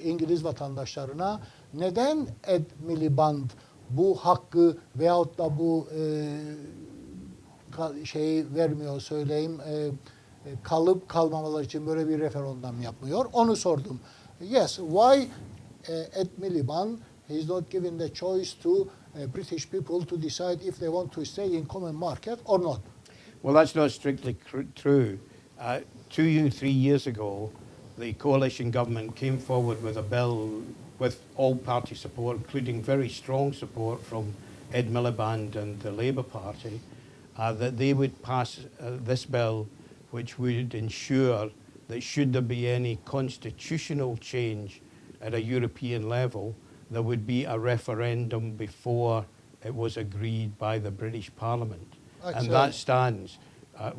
İngiliz vatandaşlarına. Neden Ed Miliband bu hakkı veyahut da bu şeyi vermiyor söyleyeyim kalıp kalmamaları için böyle bir referandum yapmıyor. Onu sordum. Yes, why Ed Miliband is not given the choice to British people to decide if they want to stay in common market or not? Well, that's not strictly true. 3 years ago, the coalition government came forward with a bill with all party support, including very strong support from Ed Miliband and the Labour Party, that they would pass this bill which would ensure that should there be any constitutional change at a European level, there would be a referendum before it was agreed by the British Parliament. And that stands.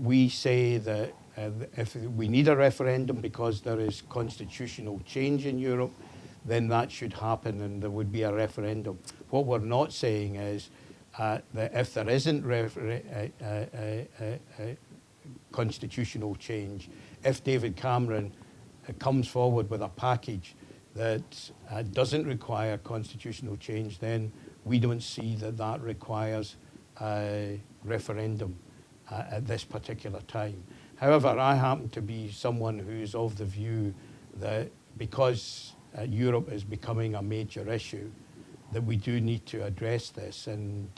We say that if we need a referendum because there is constitutional change in Europe, then that should happen and there would be a referendum. What we're not saying is that if there isn't constitutional change, if David Cameron comes forward with a package that doesn't require constitutional change, then we don't see that that requires a referendum at this particular time. However, I happen to be someone who's of the view that because Europe is becoming a major issue, that we do need to address this, and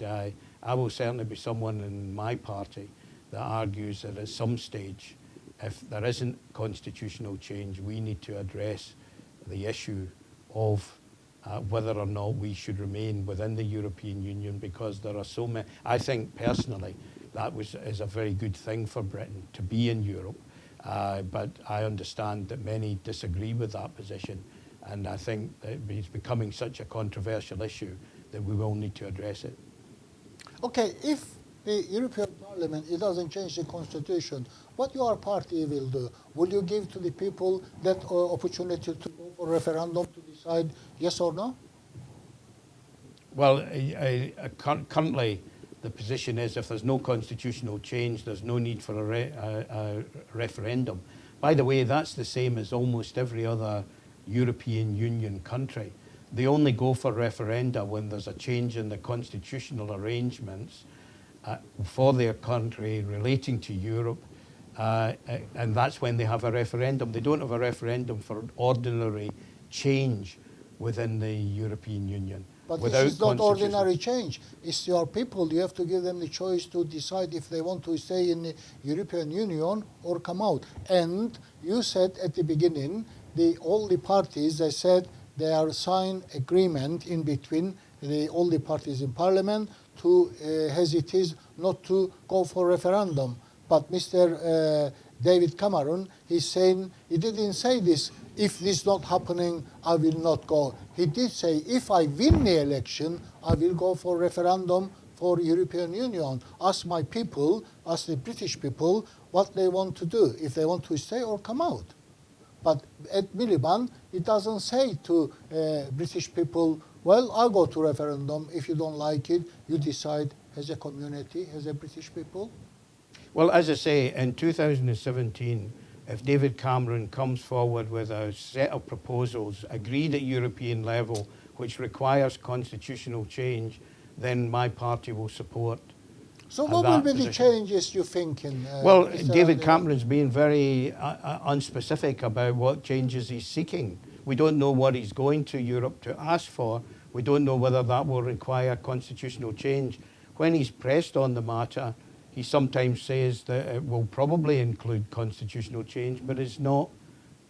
I will certainly be someone in my party that argues that at some stage, if there isn't constitutional change, we need to address the issue of whether or not we should remain within the European Union, because there are so many. I think personally that is a very good thing for Britain to be in Europe, but I understand that many disagree with that position, and I think that it's becoming such a controversial issue that we will need to address it. Okay, if the European Parliament, it doesn't change the constitution, what your party will do? Will you give to the people that opportunity to go for referendum to decide yes or no? Well, currently the position is if there's no constitutional change, there's no need for a referendum. By the way, that's the same as almost every other European Union country. They only go for referenda when there's a change in the constitutional arrangements for their country relating to Europe, and that's when they have a referendum. They don't have a referendum for ordinary change within the European Union. But this is not ordinary change. It's your people. You have to give them the choice to decide if they want to stay in the European Union or come out. And you said at the beginning, all the parties, they said they are signed agreement in between all the parties in Parliament to hesitate not to go for referendum. But Mr. David Cameron, he's saying, he didn't say this, if this is not happening, I will not go. He did say, if I win the election, I will go for referendum for European Union. Ask my people, ask the British people, what they want to do, if they want to stay or come out. But at Miliband, it doesn't say to British people, well, I'll go to referendum. If you don't like it, you decide as a community, as a British people. Well, as I say, in 2017, if David Cameron comes forward with a set of proposals agreed at European level which requires constitutional change, then my party will support. So what will be the changes you think in? Well, David Cameron's been very unspecific about what changes he's seeking. We don't know what he's going to Europe to ask for. We don't know whether that will require constitutional change. When he's pressed on the matter, he sometimes says that it will probably include constitutional change, but is not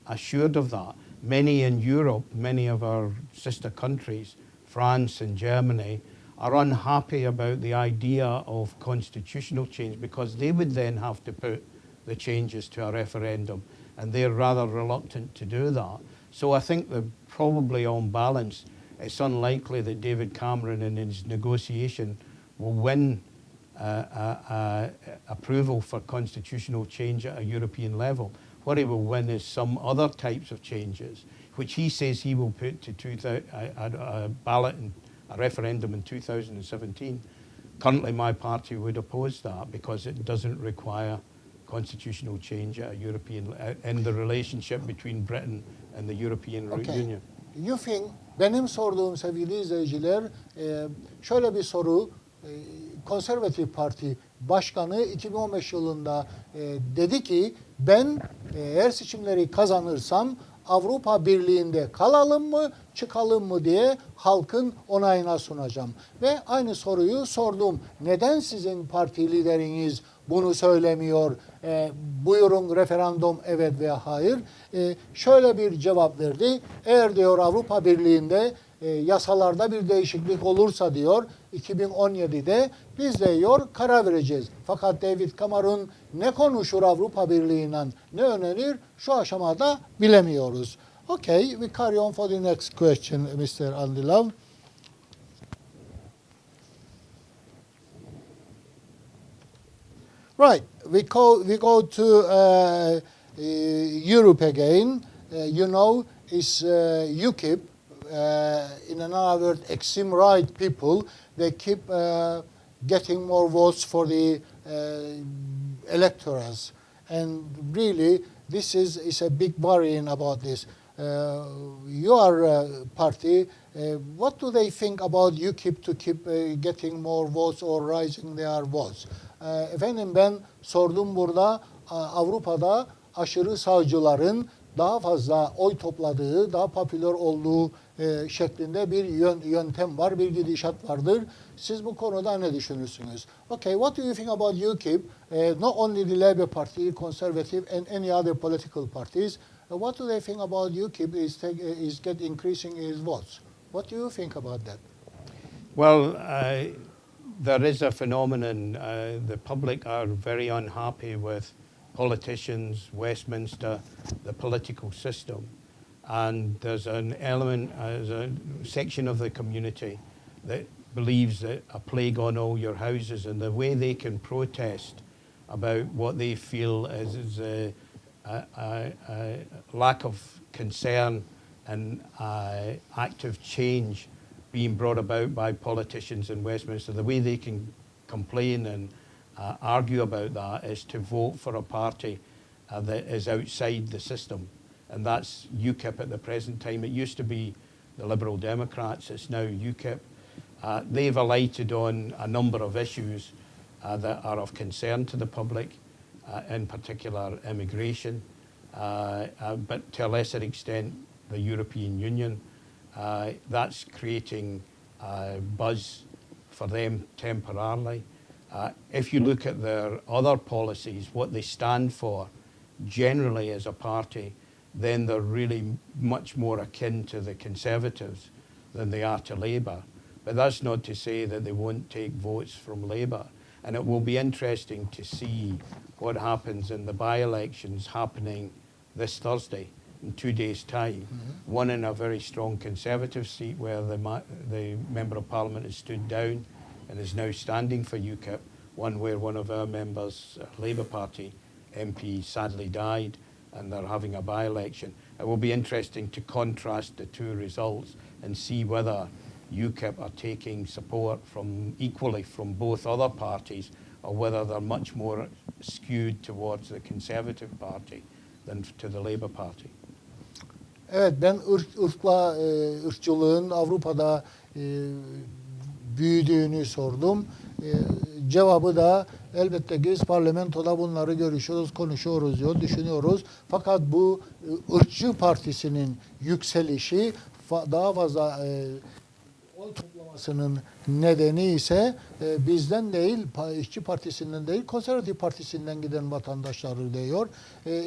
assured of that. Many in Europe, many of our sister countries, France and Germany, are unhappy about the idea of constitutional change because they would then have to put the changes to a referendum, and they're rather reluctant to do that. So I think that probably on balance, it's unlikely that David Cameron in his negotiation will win approval for constitutional change at a European level. What he will win is some other types of changes, which he says he will put to a ballot and a referendum in 2017. Currently, my party would oppose that because it doesn't require constitutional change at a European in the relationship between Britain and the European Union. You think, benim sorduğum sevgili izleyiciler, şöyle bir soru. Konservatif Parti Başkanı 2015 yılında dedi ki ben eğer seçimleri kazanırsam Avrupa Birliği'nde kalalım mı çıkalım mı diye halkın onayına sunacağım. Ve aynı soruyu sordum. Neden sizin parti lideriniz bunu söylemiyor? Buyurun referandum evet veya hayır. Şöyle bir cevap verdi. Eğer diyor Avrupa Birliği'nde yasalarda bir değişiklik olursa diyor 2017'de biz de diyor karar vereceğiz. Fakat David Cameron ne konuşur Avrupa Birliği'yle ne önerir şu aşamada bilemiyoruz. Okay, we carry on for the next question, Mr. Andilov. Right, we go to Europe again. You know, it's UKIP in another word, extreme right people, they keep getting more votes for the electors. And really, this is a big worrying about this. Your party, what do they think about UKIP to keep getting more votes or rising their votes? Efendim ben sordum burada Avrupa'da aşırı sağcıların daha fazla oy topladığı, daha popüler olduğu şeklinde bir yöntem var, bir gidişat vardır. Siz bu konuda ne düşünürsünüz? Okay, what do you think about UKIP? Not only the Labour Party, Conservative and any other political parties. What do they think about UKIP is increasing its votes? What do you think about that? Well, there is a phenomenon. The public are very unhappy with politicians, Westminster, the political system. And there's an element, there's a section of the community that believes that a plague on all your houses, and the way they can protest about what they feel is a lack of concern and active change being brought about by politicians in Westminster. The way they can complain and argue about that is to vote for a party that is outside the system. And that's UKIP at the present time. It used to be the Liberal Democrats, it's now UKIP. They've alighted on a number of issues that are of concern to the public, in particular immigration, but to a lesser extent the European Union. That's creating buzz for them temporarily. If you look at their other policies, what they stand for generally as a party, then they're really much more akin to the Conservatives than they are to Labour. But that's not to say that they won't take votes from Labour. And it will be interesting to see what happens in the by-elections happening this Thursday, in 2 days' time. One in a very strong Conservative seat where the Member of Parliament has stood down and is now standing for UKIP. One where one of our members, Labour Party MP, sadly died, and they're having a by-election. It will be interesting to contrast the two results and see whether UKIP are taking support equally from both other parties, or whether they're much more skewed towards the Conservative Party than to the Labour Party. Evet, ben ırkçılığın Avrupa'da büyüdüğünü sordum. Cevabı da elbette ki biz parlamentoda bunları görüşüyoruz, konuşuyoruz diyor, düşünüyoruz. Fakat bu ırkçı partisinin yükselişi daha fazla oy toplamasının nedeni ise bizden değil, İşçi Partisi'nden değil, Konservatif Partisi'nden giden vatandaşları diyor.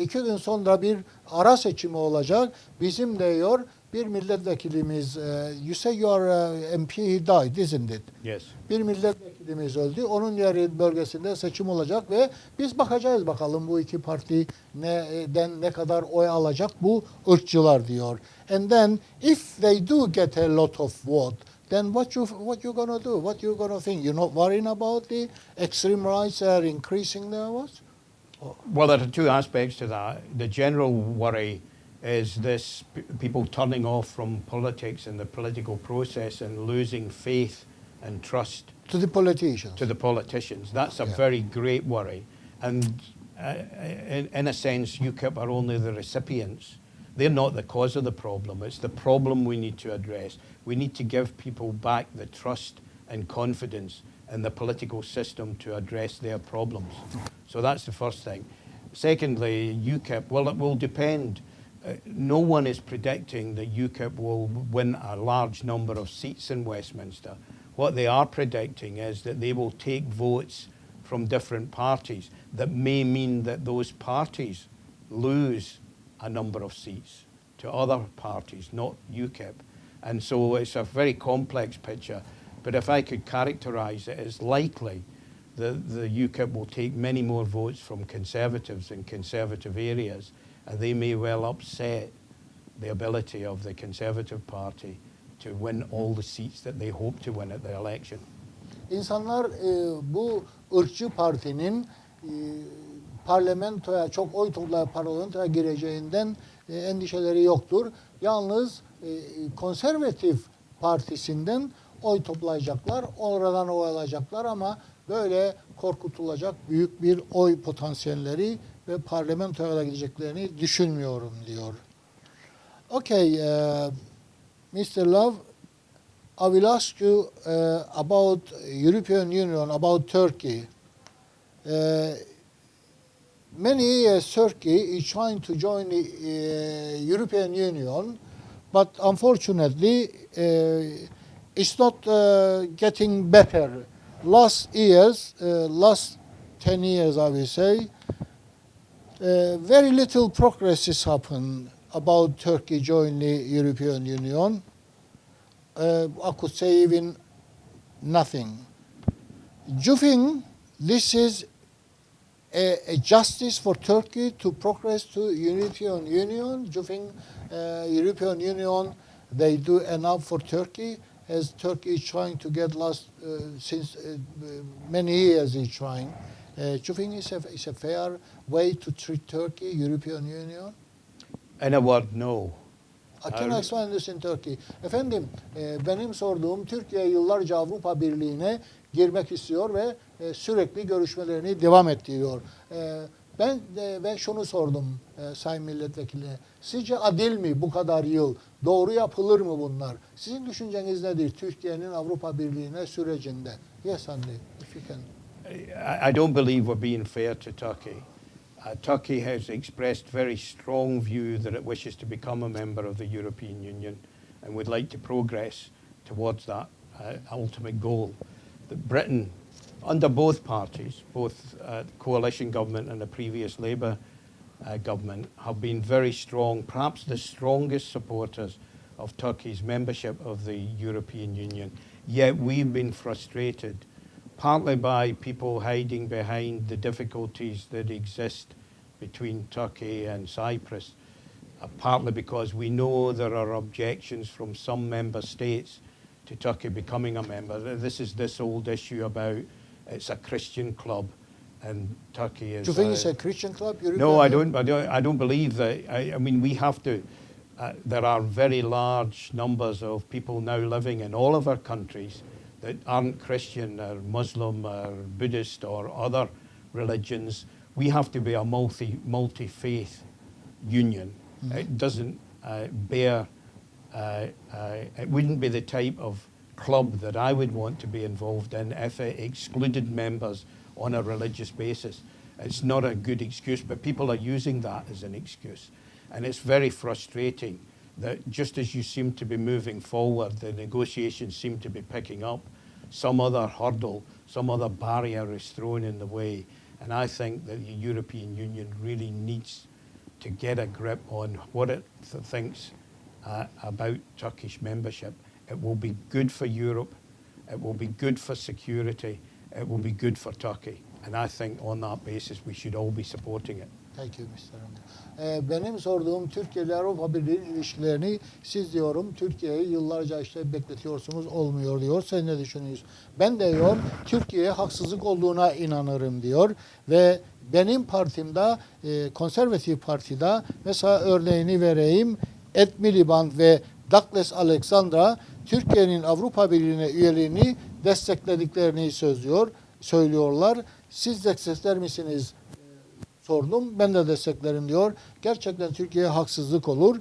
2 gün sonra bir ara seçimi olacak. Bizim diyor bir milletvekilimiz, you say your MP he died, isn't it? Yes. Bir milletvekilimiz öldü. Onun yeri bölgesinde seçim olacak ve biz bakacağız bakalım bu iki parti ne kadar oy alacak bu ırkçılar diyor. And then if they do get a lot of vote, then what you gonna do? What you gonna think? You're not worrying about the extreme rights are increasing their votes? Well, there are two aspects to that. The general worry is this people turning off from politics and the political process and losing faith and trust To the politicians. to the politicians. That's a very great worry. And in a sense, UKIP are only the recipients. They're not the cause of the problem. It's the problem we need to address. We need to give people back the trust and confidence in the political system to address their problems. So that's the first thing. Secondly, UKIP, well, it will depend. No one is predicting that UKIP will win a large number of seats in Westminster. What they are predicting is that they will take votes from different parties that may mean that those parties lose a number of seats to other parties, not UKIP. And so it's a very complex picture. But if I could characterise it, it's likely that the UKIP will take many more votes from Conservatives in Conservative areas, and they may well upset the ability of the Conservative Party to win all the seats that they hope to win at the election. İnsanlar bu ırkçı partinin parlamentoya çok oy toplayıp parlamentoya gireceğinden endişeleri yoktur. yalnız konservatif partisinden oy toplayacaklar, oradan oy alacaklar ama böyle korkutulacak büyük bir oy potansiyelleri ve parlamentoya da gideceklerini düşünmüyorum diyor. Okay, Mr. Love, I will ask you about European Union, about Turkey. Many years Turkey is trying to join the European Union, but unfortunately it's not getting better. Last years, last 10 years I will say, very little progress has happened about Turkey joining the European Union. I could say even nothing. Do you think this is a justice for Turkey to progress to European Union? Do you think European Union, they do enough for Turkey, as Turkey is trying to get lost since many years is trying? Do you think it's a fair way to treat Turkey, European Union? In a word, no. Can I explain this in Turkey? Efendim, benim sorduğum Türkiye yıllarca Avrupa Birliği'ne girmek istiyor ve sürekli görüşmelerini devam ettiriyor. Ben şunu sordum Sayın Milletvekiline. Sizce adil mi bu kadar yıl? Doğru yapılır mı bunlar? Sizin düşünceniz nedir Türkiye'nin Avrupa Birliği'ne sürecinde? Yes, Andy, if you can. I don't believe we're being fair to Turkey. Turkey has expressed very strong view that it wishes to become a member of the European Union and would like to progress towards that ultimate goal. That Britain, under both parties, both the coalition government and the previous Labour government, have been very strong, perhaps the strongest supporters of Turkey's membership of the European Union. Yet we've been frustrated, partly by people hiding behind the difficulties that exist between Turkey and Cyprus, partly because we know there are objections from some member states to Turkey becoming a member. This is this old issue about it's a Christian club and Turkey is... Do you think it's a Christian club? No, I don't believe that. I mean, we have to... there are very large numbers of people now living in all of our countries that aren't Christian or Muslim or Buddhist or other religions. We have to be a multi-faith union. Mm-hmm. It doesn't bear... it wouldn't be the type of club that I would want to be involved in if it excluded members on a religious basis. It's not a good excuse, but people are using that as an excuse. And it's very frustrating that just as you seem to be moving forward, the negotiations seem to be picking up, some other hurdle, some other barrier is thrown in the way. And I think that the European Union really needs to get a grip on what it thinks about Turkish membership. It will be good for Europe, it will be good for security, it will be good for Turkey. And I think on that basis we should all be supporting it. Thank you, Mr. Hamdi. Benim sorduğum Türkiye ile Avrupa Birliği ilişkilerini siz diyorum Türkiye'yi yıllarca işte bekletiyorsunuz olmuyor diyor. Sen ne düşünüyorsun? Ben de diyor Türkiye'ye haksızlık olduğuna inanırım diyor ve benim partimde konservatif partide mesela örneğini vereyim Ed Miliband ve Douglas Alexandra Türkiye'nin Avrupa Birliği'ne üyeliğini desteklediklerini söylüyorlar. Siz destekler misiniz? Sordum. Ben de desteklerim diyor. Gerçekten Türkiye'ye haksızlık olur.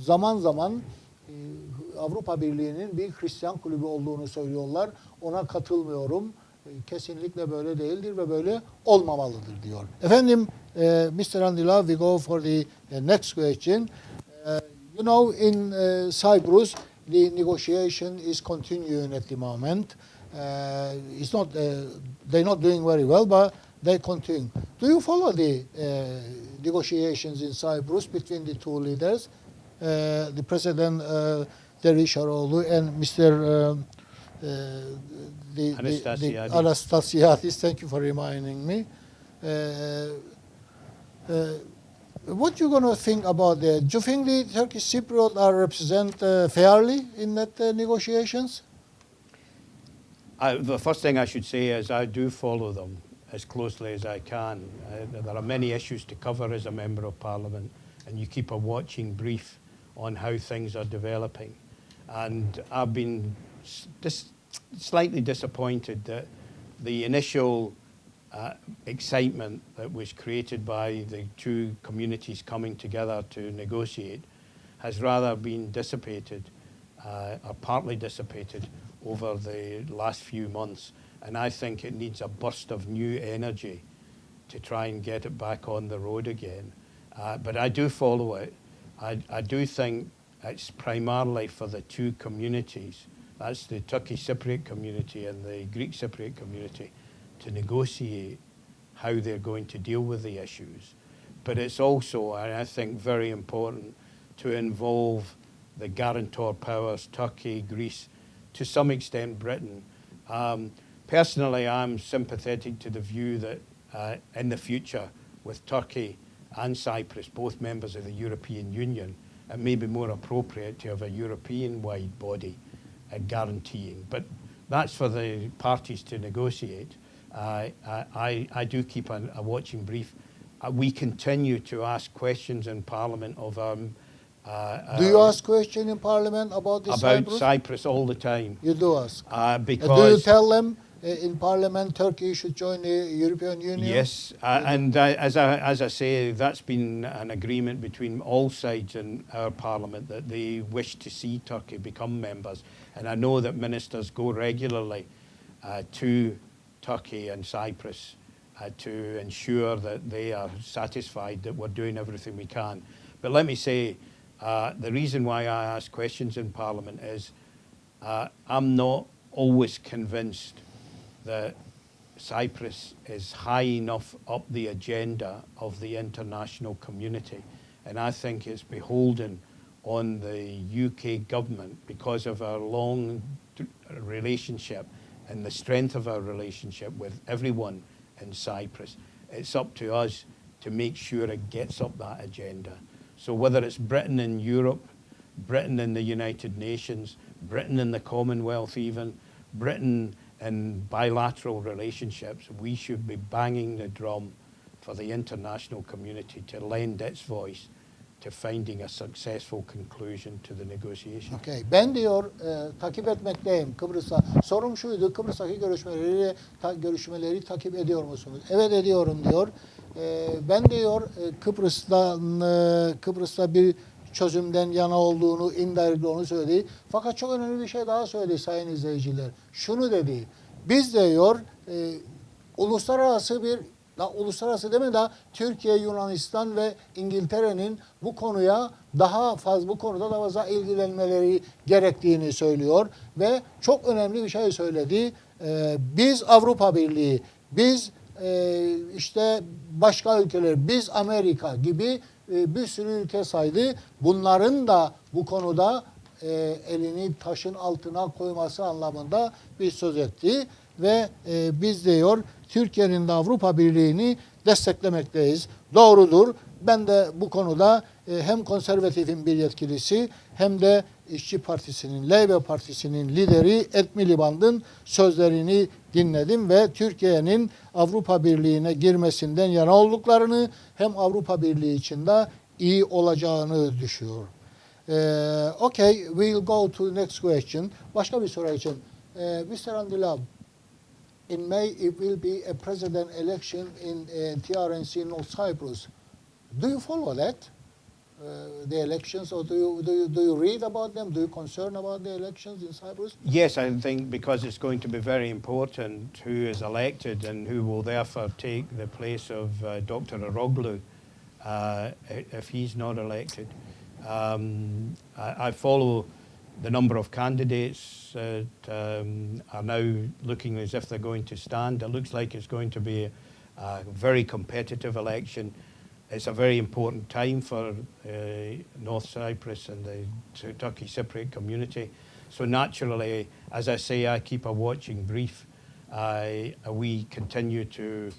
Zaman zaman Avrupa Birliği'nin bir Hristiyan kulübü olduğunu söylüyorlar. Ona katılmıyorum. Kesinlikle böyle değildir ve böyle olmamalıdır diyor. Efendim, Mr. Andila, we go for the next question. You know, in Cyprus, the negotiation is continuing at the moment. It's not, they're not doing very well, but they continue. Do you follow the negotiations in Cyprus between the two leaders, the President Dervisharoğlu and Mr. Anastasiadis? Thank you for reminding me. What you going to think about that? Do you think the Turkish Cypriot are represented fairly in that negotiations? The first thing I should say is I do follow them as closely as I can. There are many issues to cover as a Member of Parliament, and you keep a watching brief on how things are developing. And I've been slightly disappointed that the initial excitement that was created by the two communities coming together to negotiate has rather been dissipated, or partly dissipated, over the last few months. And I think it needs a burst of new energy to try and get it back on the road again. But I do follow it. I do think it's primarily for the two communities, that's the Turkish Cypriot community and the Greek Cypriot community, to negotiate how they're going to deal with the issues. But it's also, and I think, very important to involve the guarantor powers, Turkey, Greece, to some extent Britain. Personally, I'm sympathetic to the view that in the future, with Turkey and Cyprus, both members of the European Union, it may be more appropriate to have a European-wide body guaranteeing. But that's for the parties to negotiate. I do keep a watching brief. We continue to ask questions in Parliament of Do you ask questions in Parliament about the Cyprus? Cyprus all the time. You do ask. Because do you tell them in Parliament Turkey should join the European Union? Yes, and as I say, that's been an agreement between all sides in our Parliament that they wish to see Turkey become members. And I know that ministers go regularly to Turkey and Cyprus to ensure that they are satisfied that we're doing everything we can. But let me say, the reason why I ask questions in Parliament is I'm not always convinced that Cyprus is high enough up the agenda of the international community. And I think it's beholden on the UK government, because of our long relationship and the strength of our relationship with everyone in Cyprus. It's up to us to make sure it gets up that agenda. So whether it's Britain in Europe, Britain in the United Nations, Britain in the Commonwealth even, Britain in bilateral relationships, we should be banging the drum for the international community to lend its voice to finding a successful conclusion to the negotiation. Okay. Ben diyor takip etmekteyim Kıbrıs'a. Sorum şuydu, Kıbrıs'taki görüşmeleri takip ediyor musunuz? Evet ediyorum diyor. Ben diyor Kıbrıs'ta bir çözümden yana olduğunu, indirectly onu söyledi. Fakat çok önemli bir şey daha söyledi sayın izleyiciler. Şunu dedi. Biz diyor uluslararası deme de Türkiye, Yunanistan ve İngiltere'nin bu konuda daha fazla ilgilenmeleri gerektiğini söylüyor ve çok önemli bir şey söyledi. Biz Avrupa Birliği, biz işte başka ülkeler, biz Amerika gibi bir sürü ülke saydı. Bunların da bu konuda elini taşın altına koyması anlamında bir söz etti ve biz diyor Türkiye'nin de Avrupa Birliği'ni desteklemekteyiz. Doğrudur. Ben de bu konuda hem konservatifin bir yetkilisi hem de İşçi Partisi'nin, Labour Partisi'nin lideri Ed Miliband'ın sözlerini dinledim ve Türkiye'nin Avrupa Birliği'ne girmesinden yana olduklarını, hem Avrupa Birliği için de iyi olacağını düşünüyor. Okay, we'll go to the next question. Başka bir soru için. Mr. Andilab, in May it will be a president election in TRNC North Cyprus. Do you follow that? The elections, or do you read about them? Do you concern about the elections in Cyprus? Yes, I think because it's going to be very important who is elected and who will therefore take the place of Dr. Aroglu if he's not elected. I follow the number of candidates that are now looking as if they're going to stand. It looks like it's going to be a very competitive election. It's a very important time for North Cyprus and the Turkish Cypriot community. So naturally, as I say, I keep a watching brief. We continue to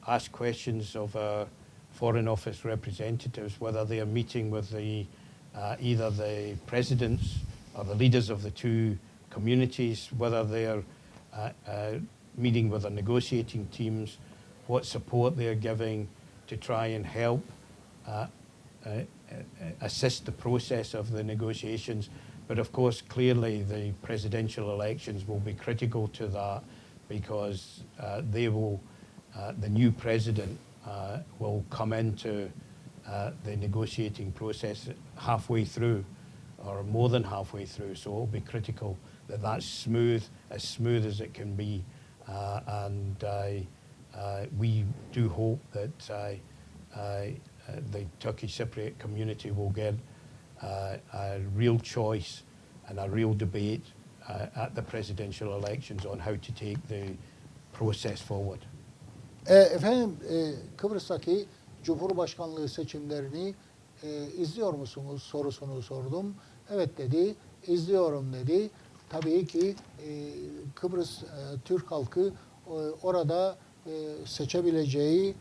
ask questions of our Foreign Office representatives, whether they are meeting with either the presidents or the leaders of the two communities, whether they are meeting with the negotiating teams, what support they are giving to try and help assist the process of the negotiations. But of course, clearly the presidential elections will be critical to that, because the new president will come into the negotiating process halfway through, or more than halfway through. So it will be critical that that's smooth as it can be. And we do hope that the Turkish Cypriot community will get a real choice and a real debate at the presidential elections on how to take the process forward. Efendim, Kıbrıs'taki Cumhurbaşkanlığı seçimlerini izliyor musunuz sorusunu sordum. Evet dedi, izliyorum dedi. Tabii ki Kıbrıs Türk halkı orada seçebileceği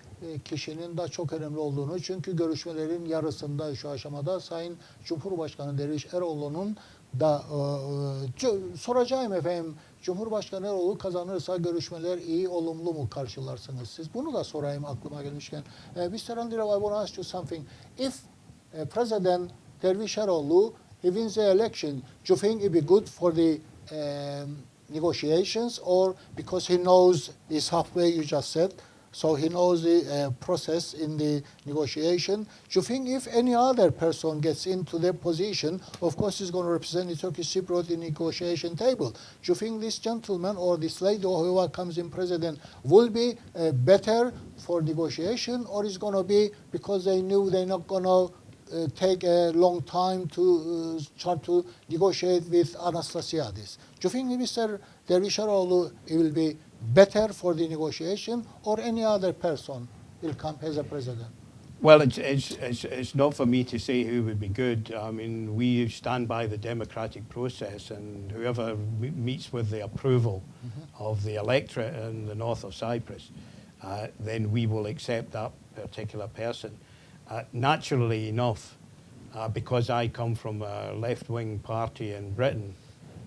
kişinin de çok önemli olduğunu, çünkü görüşmelerin yarısında şu aşamada Sayın Cumhurbaşkanı Derviş Eroğlu'nun da soracağım efendim, Cumhurbaşkanı Eroğlu kazanırsa görüşmeler iyi, olumlu mu karşılarsınız siz? Bunu da sorayım aklıma gelmişken. Mr. Andrew, I want to ask you something. If President Derviş Eroğlu, he wins the election, do you think it be good for the negotiations, or because he knows this halfway you just said, so he knows the process in the negotiation? Do you think if any other person gets into their position, of course he's going to represent the Turkish Cypriot in the negotiation table, do you think this gentleman or this lady or whoever comes in president will be better for negotiation, or is going to be, because they knew they're not going to take a long time to try to negotiate with Anastasiadis? Do you think Mr. Derviş Eroğlu will be better for the negotiation, or any other person will come as a president? Well, it's not for me to say who would be good. I mean, we stand by the democratic process, and whoever meets with the approval of the electorate in the north of Cyprus, then we will accept that particular person. Naturally enough, because I come from a left-wing party in Britain,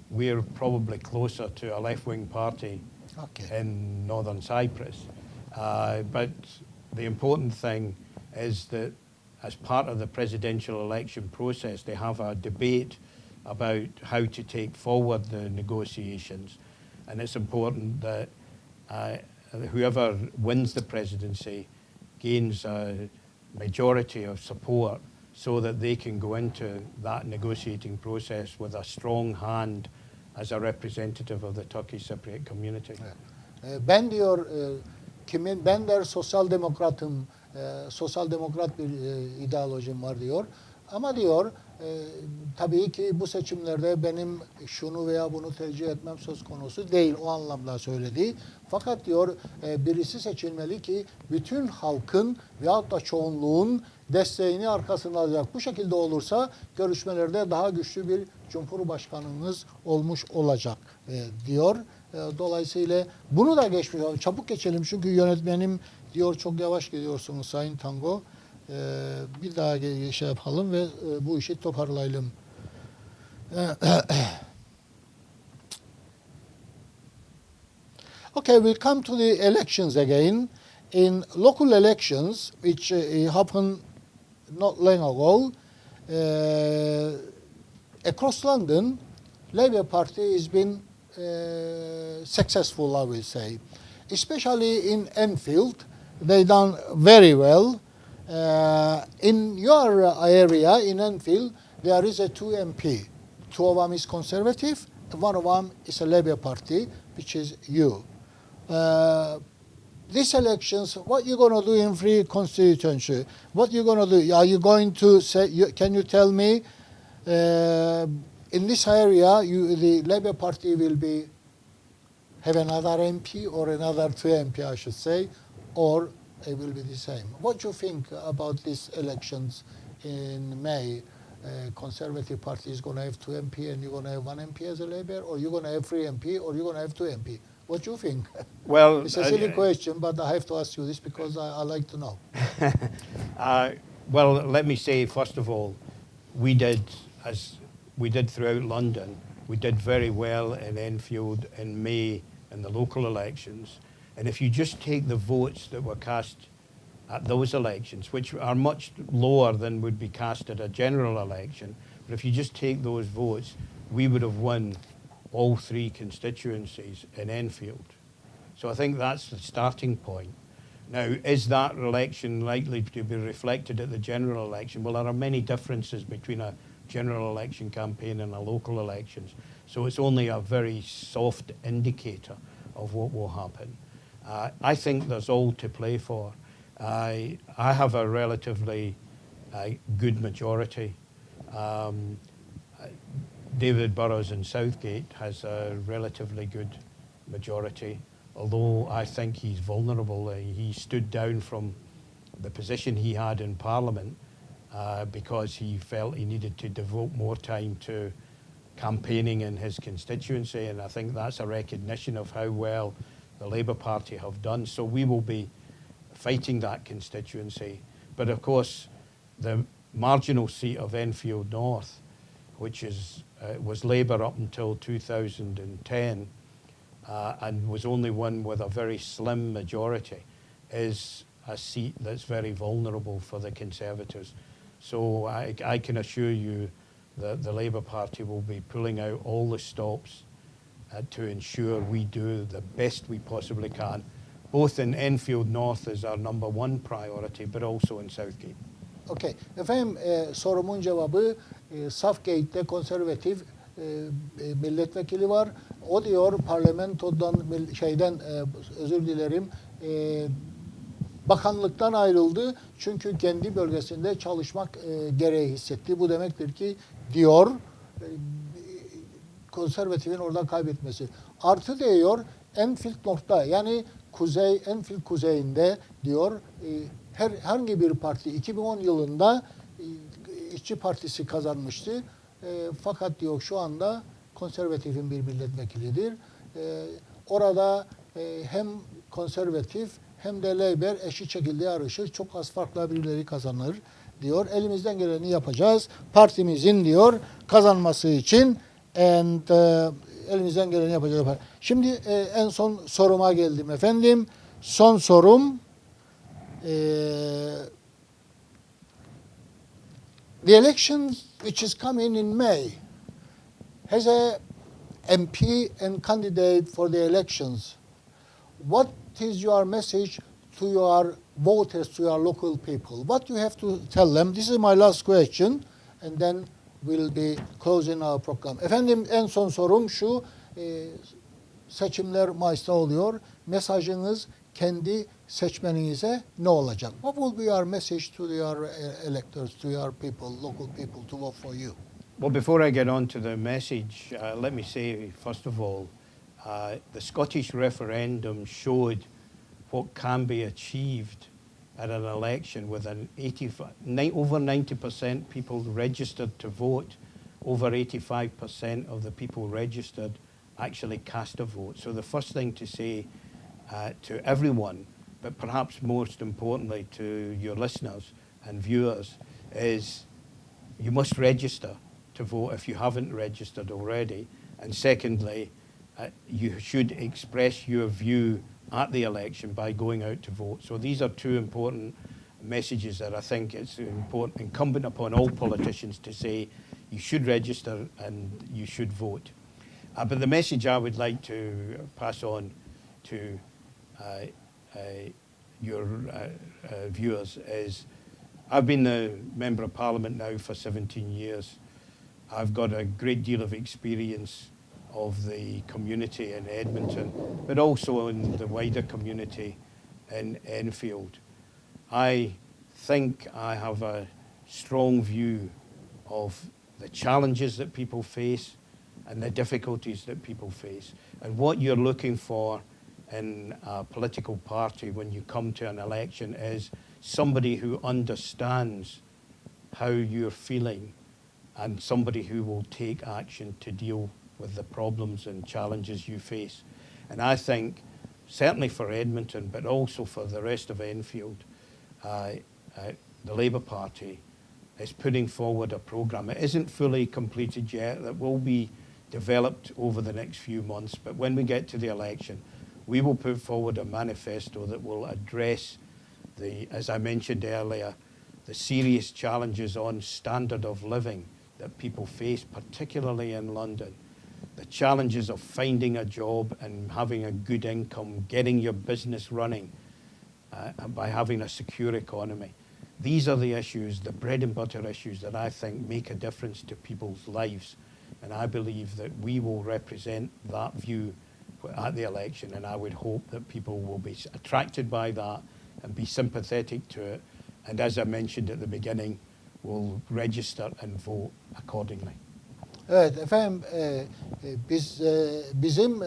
we're probably closer to a left-wing party in northern Cyprus. But the important thing is that as part of the presidential election process, they have a debate about how to take forward the negotiations. And it's important that whoever wins the presidency gains a majority of support, so that they can go into that negotiating process with a strong hand as a representative of the Turkish Cypriot community. Ben diyor, ben der sosyal demokratım, sosyal demokrat bir ideolojim var diyor. Ama diyor, tabii ki bu seçimlerde benim şunu veya bunu tercih etmem söz konusu değil, o anlamda söyledi. Fakat diyor, birisi seçilmeli ki bütün halkın veyahut da çoğunluğun desteğini arkasına alacak. Bu şekilde olursa görüşmelerde daha güçlü bir cumhurbaşkanımız olmuş olacak diyor. Dolayısıyla bunu da geçmiş olalım. Çabuk geçelim çünkü yönetmenim diyor çok yavaş gidiyorsunuz Sayın Tango. Bir daha şey yapalım ve bu işi toparlayalım. Okay, we'll come to the elections again. In local elections, which happened not long ago, across London, Labour Party has been successful, I will say. Especially in Enfield, they done very well. In your area, in Enfield, there is a 2 MP. 2 of them is Conservative, one of them is a Labour Party, which is you. These elections, what you going to do in free constituency? What you going to do? Are you going to say, can you tell me, in this area, the Labour Party will have another MP or another 2 MP, I should say, or it will be the same. What do you think about these elections in May? Conservative Party is going to have 2 MP and you're going to have 1 MP as a Labour, or you're going to have 3 MP, or you're going to have 2 MP? What do you think? Well, it's a silly question, but I have to ask you this because I like to know. Well, let me say, first of all, we did, as we did throughout London, we did very well in Enfield in May in the local elections. And if you just take the votes that were cast at those elections, which are much lower than would be cast at a general election. But if you just take those votes, we would have won all 3 constituencies in Enfield. So I think that's the starting point. Now, is that election likely to be reflected at the general election? Well, there are many differences between a general election campaign and a local elections. So it's only a very soft indicator of what will happen. I think there's all to play for. I have a relatively good majority. David Burrows in Southgate has a relatively good majority, although I think he's vulnerable. He stood down from the position he had in Parliament because he felt he needed to devote more time to campaigning in his constituency, and I think that's a recognition of how well the Labour Party have done. So we will be fighting that constituency. But of course, the marginal seat of Enfield North, which was Labour up until 2010, and was only won with a very slim majority, is a seat that's very vulnerable for the Conservatives. So I can assure you that the Labour Party will be pulling out all the stops to ensure we do the best we possibly can, both in Enfield North as our #1 priority, but also in Southgate. Okay. Efendim sorumun cevabı Southgate'de konservatif milletvekili var. O diyor parlamentodan özür dilerim bakanlıktan ayrıldı çünkü kendi bölgesinde çalışmak gereği hissetti. Bu demektir ki diyor konservatifin oradan kaybetmesi. Artı diyor Enfield North'ta yani Enfield kuzeyinde diyor herhangi bir parti 2010 yılında İşçi Partisi kazanmıştı. Fakat diyor şu anda konservatifin bir milletvekilidir. Orada hem konservatif hem de Labour eşit şekilde yarışır. Çok az farkla birileri kazanır diyor. Elimizden geleni yapacağız. Partimizin diyor kazanması için elimizden geleni yapacağız. Şimdi en son soruma geldim efendim. Son sorum the election which is coming in May has a MP and candidate for the elections. What is your message to your voters, to your local people? What you have to tell them? This is my last question and then we'll be closing our program. Efendim en son sorum şu. Seçimler Mayıs'ta oluyor. Mesajınız kendi seçmeninize ne olacak? What will be your message to your electors, to your people, local people to vote for you? Well, before I get on to the message, let me say, first of all, the Scottish referendum showed what can be achieved at an election with over 90% people registered to vote, over 85% of the people registered actually cast a vote. So the first thing to say to everyone, but perhaps most importantly to your listeners and viewers, is you must register to vote if you haven't registered already. And secondly, you should express your view at the election by going out to vote. So these are two important messages that I think it's incumbent upon all politicians to say. You should register and you should vote. But the message I would like to pass on to your viewers is, I've been the Member of Parliament now for 17 years. I've got a great deal of experience of the community in Edmonton, but also in the wider community in Enfield. I think I have a strong view of the challenges that people face and the difficulties that people face. And what you're looking for in a political party when you come to an election is somebody who understands how you're feeling and somebody who will take action to deal with the problems and challenges you face. And I think, certainly for Edmonton, but also for the rest of Enfield, the Labour Party is putting forward a programme. It isn't fully completed yet. That will be developed over the next few months. But when we get to the election, we will put forward a manifesto that will address as I mentioned earlier, the serious challenges on standard of living that people face, particularly in London. The challenges of finding a job and having a good income, getting your business running by having a secure economy. These are the issues, the bread and butter issues that I think make a difference to people's lives. And I believe that we will represent that view at the election, and I would hope that people will be attracted by that and be sympathetic to it. And as I mentioned at the beginning, will register and vote accordingly. Evet efendim, bizim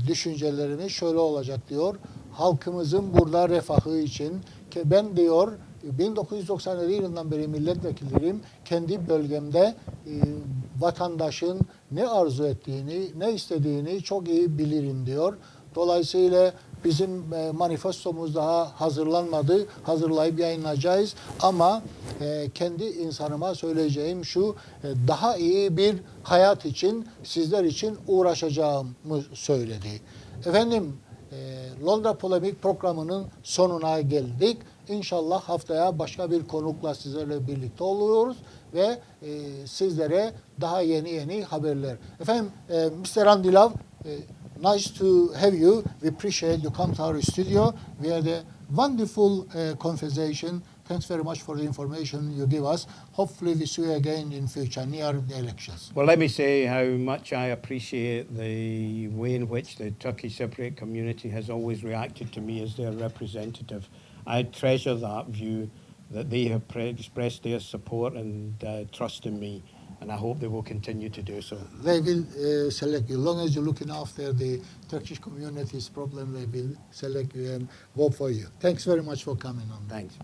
düşüncelerimiz şöyle olacak diyor. Halkımızın burada refahı için ki ben diyor 1997 yılından beri milletvekiliyim. Kendi bölgemde vatandaşın ne arzu ettiğini, ne istediğini çok iyi bilirim diyor. Dolayısıyla bizim manifestomuz daha hazırlanmadı. Hazırlayıp yayınlayacağız. Ama kendi insanıma söyleyeceğim şu, daha iyi bir hayat için, sizler için uğraşacağımı söyledi. Efendim, Londra Polemik programının sonuna geldik. İnşallah haftaya başka bir konukla sizlerle birlikte oluyoruz ve sizlere daha yeni haberler. Efendim, Mr. Andilav, nice to have you. We appreciate you come to our studio. We had a wonderful conversation. Thanks very much for the information you give us. Hopefully we see you again in future, near the elections. Well, let me say how much I appreciate the way in which the Turkish Cypriot community has always reacted to me as their representative. I treasure that view, that they have expressed their support and trust in me, and I hope they will continue to do so. They will select you. As long as you're looking after the Turkish community's problem, they will select you and vote for you. Thanks very much for coming on. Thanks.